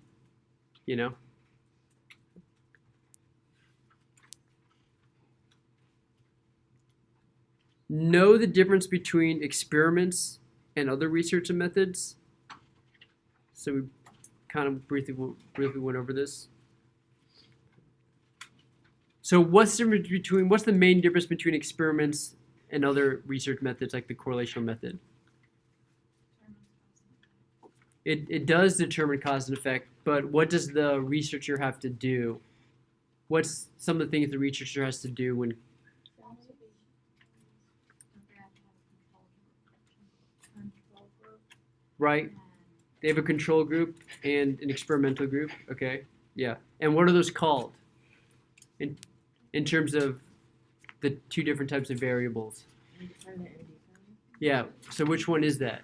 Know the difference between experiments and other research methods. So we kind of briefly went over this. So what's the main difference between experiments and other research methods like the correlational method? It does determine cause and effect, but what does the researcher have to do? What's some of the things the researcher has to do when right? They have a control group and an experimental group. Okay, yeah. And what are those called? In terms of the two different types of variables. Yeah. So which one is that?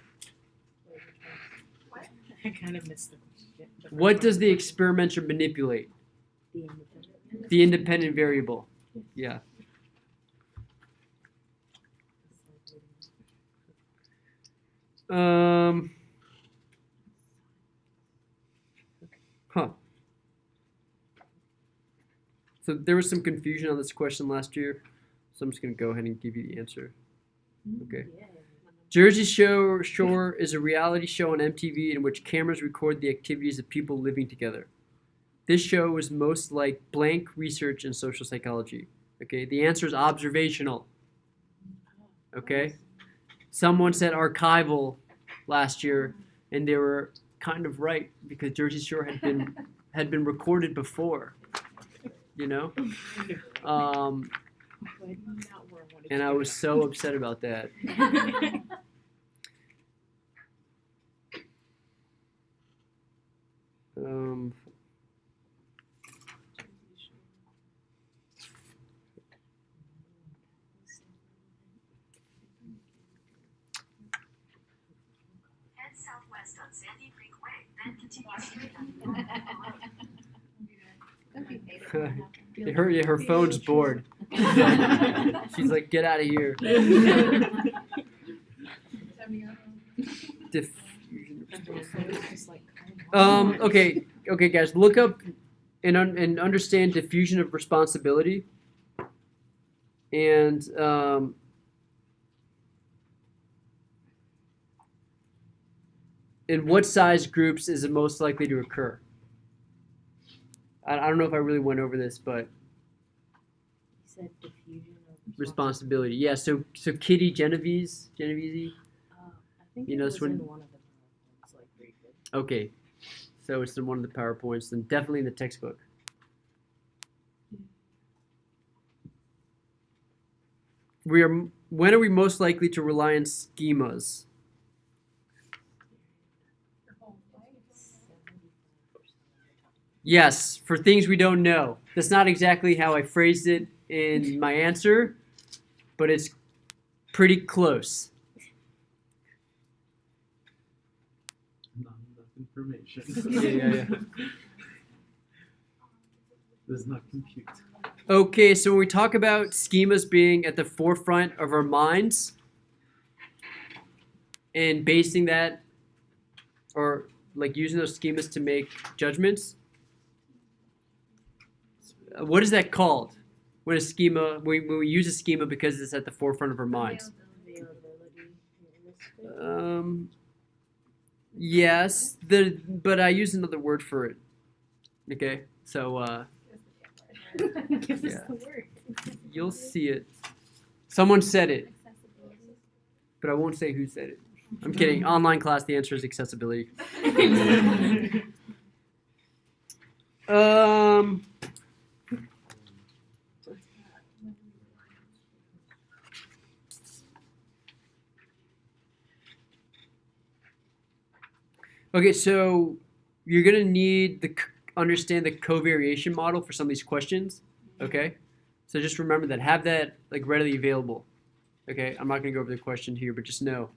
I kind of missed the question. What does the experimenter manipulate? The independent The independent variable. Yeah. Huh. So there was some confusion on this question last year, so I'm just gonna go ahead and give you the answer. Okay. Jersey Shore is a reality show on MTV in which cameras record the activities of people living together. This show is most like blank research in social psychology. Okay, the answer is observational. Okay, someone said archival last year, and they were kind of right because Jersey Shore had been recorded before. You know, and I was so upset about that. Head southwest on Sandy Creek Way, then continue straight on. Don't be faithful. Her phone's bored. She's like, get out of here. Diffusion responsibility. Okay, guys, look up and understand diffusion of responsibility. And in what size groups is it most likely to occur? I don't know if I really went over this, but You said diffusion of responsibility. Yeah, so Kitty Genovese. I think You it know, was this one- in one of the PowerPoints, like briefly. Okay, so it's in one of the PowerPoints, and definitely in the textbook. When are we most likely to rely on schemas? Yes, for things we don't know. That's not exactly how I phrased it in my answer, but it's pretty close. Not enough information. Yeah. Does not compute. Okay, so when we talk about schemas being at the forefront of our minds and basing that, or like using those schemas to make judgments, what is that called? When a schema, when we use a schema because it's at the forefront of our minds. Availability, heuristic. Yes, but I use another word for it. Okay, so Give us Yeah. the word. you'll see it. Someone said it, Accessibility. but I won't say who said it. I'm kidding. Online class, the answer is accessibility. Okay, so you're gonna need understand the covariation model for some of these questions. Okay, so just remember that. Have that like readily available. Okay, I'm not gonna go over the question here, but just know.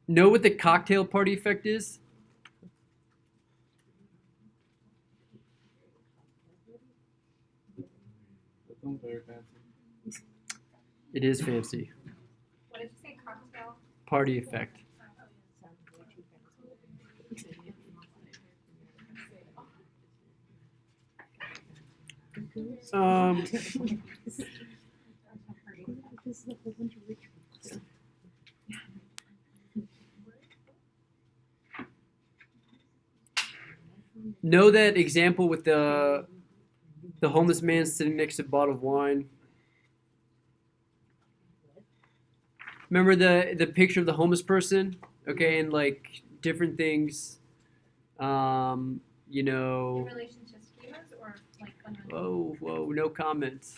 Know what the cocktail party effect is? That sounds very fancy. It is fancy. What did you say, cocktail? Party effect. Sounds way too fancy. This is a whole bunch of rituals. Know that example with the homeless man sitting next to a bottle of wine. Remember the picture of the homeless person? Okay, and like different things. In You know. relation to schemas or like fundamental? Whoa, no comments.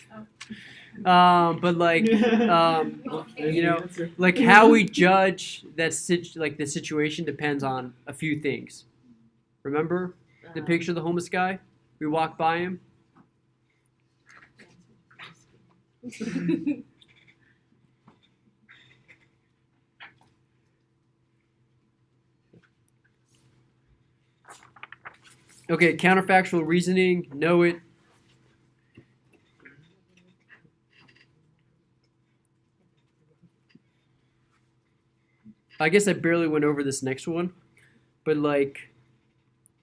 Oh. But like, you know, like how we judge that like the situation depends on a few things. Remember the picture of the homeless guy? We walked by him. Okay, counterfactual reasoning. Know it. I guess I barely went over this next one, but like,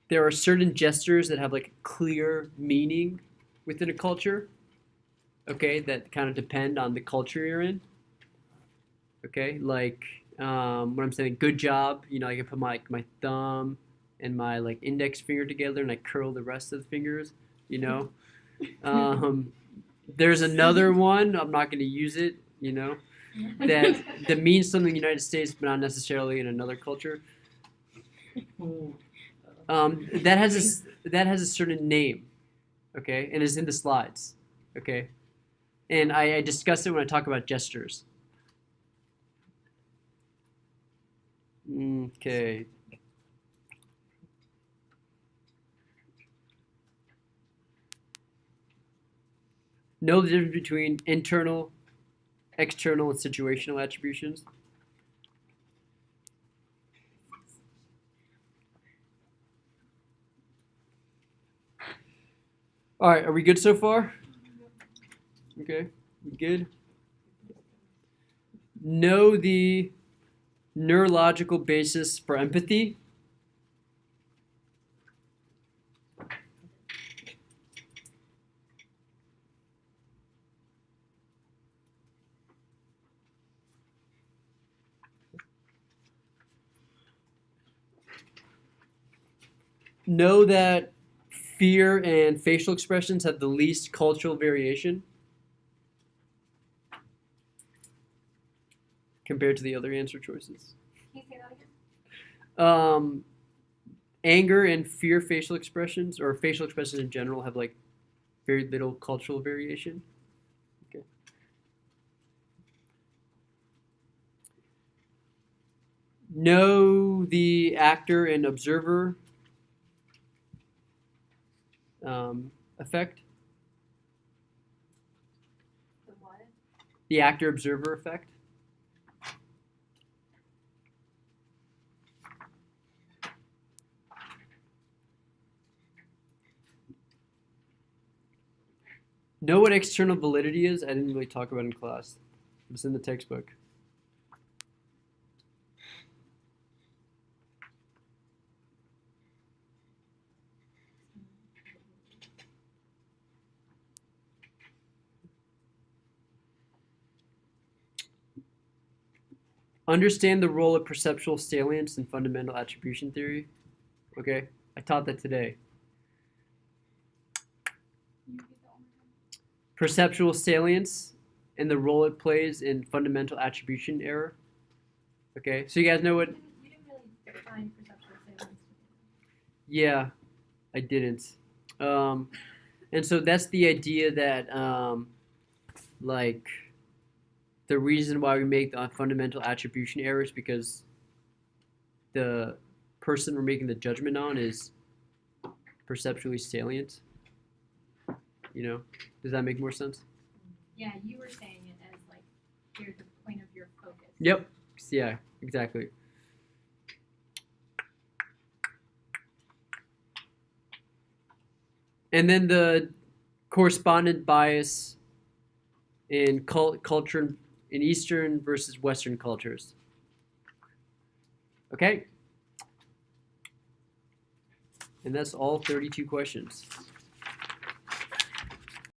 there are certain gestures that have like a clear meaning within a culture. Okay, that kind of depend on the culture you're in. Okay, like when I'm saying good job, you know, I can put my thumb and my like index finger together and I curl the rest of the fingers. You know, there's another one. I'm not going to use it. You know, that means something in the United States, but not necessarily in another culture. That has a certain name, okay, and is in the slides, okay, and I discuss it when I talk about gestures. Okay. Know the difference between internal, external, and situational attributions. All right, are we good so far? Okay, we good? Know the neurological basis for empathy. Know that fear and facial expressions have the least cultural variation compared to the other answer choices. Can you say that again? Anger and fear facial expressions, or facial expressions in general, have like very little cultural variation. Okay. Know the actor and observer effect. The what? The actor observer effect. Know what external validity is? I didn't really talk about it in class. It's in the textbook. Understand the role of perceptual salience in fundamental attribution theory. Okay, I taught that today. Perceptual salience and the role it plays in fundamental attribution error. Okay, so you guys know what? You didn't really define perceptual salience. Yeah, I didn't. And so that's the idea that, like, the reason why we make the fundamental attribution errors because the person we're making the judgment on is perceptually salient. You know, does that make more sense? Yeah, you were saying it as like you're the point of your focus. Yep. Yeah, exactly. And then the correspondent bias in culture in Eastern versus Western cultures. Okay? And that's all 32 questions.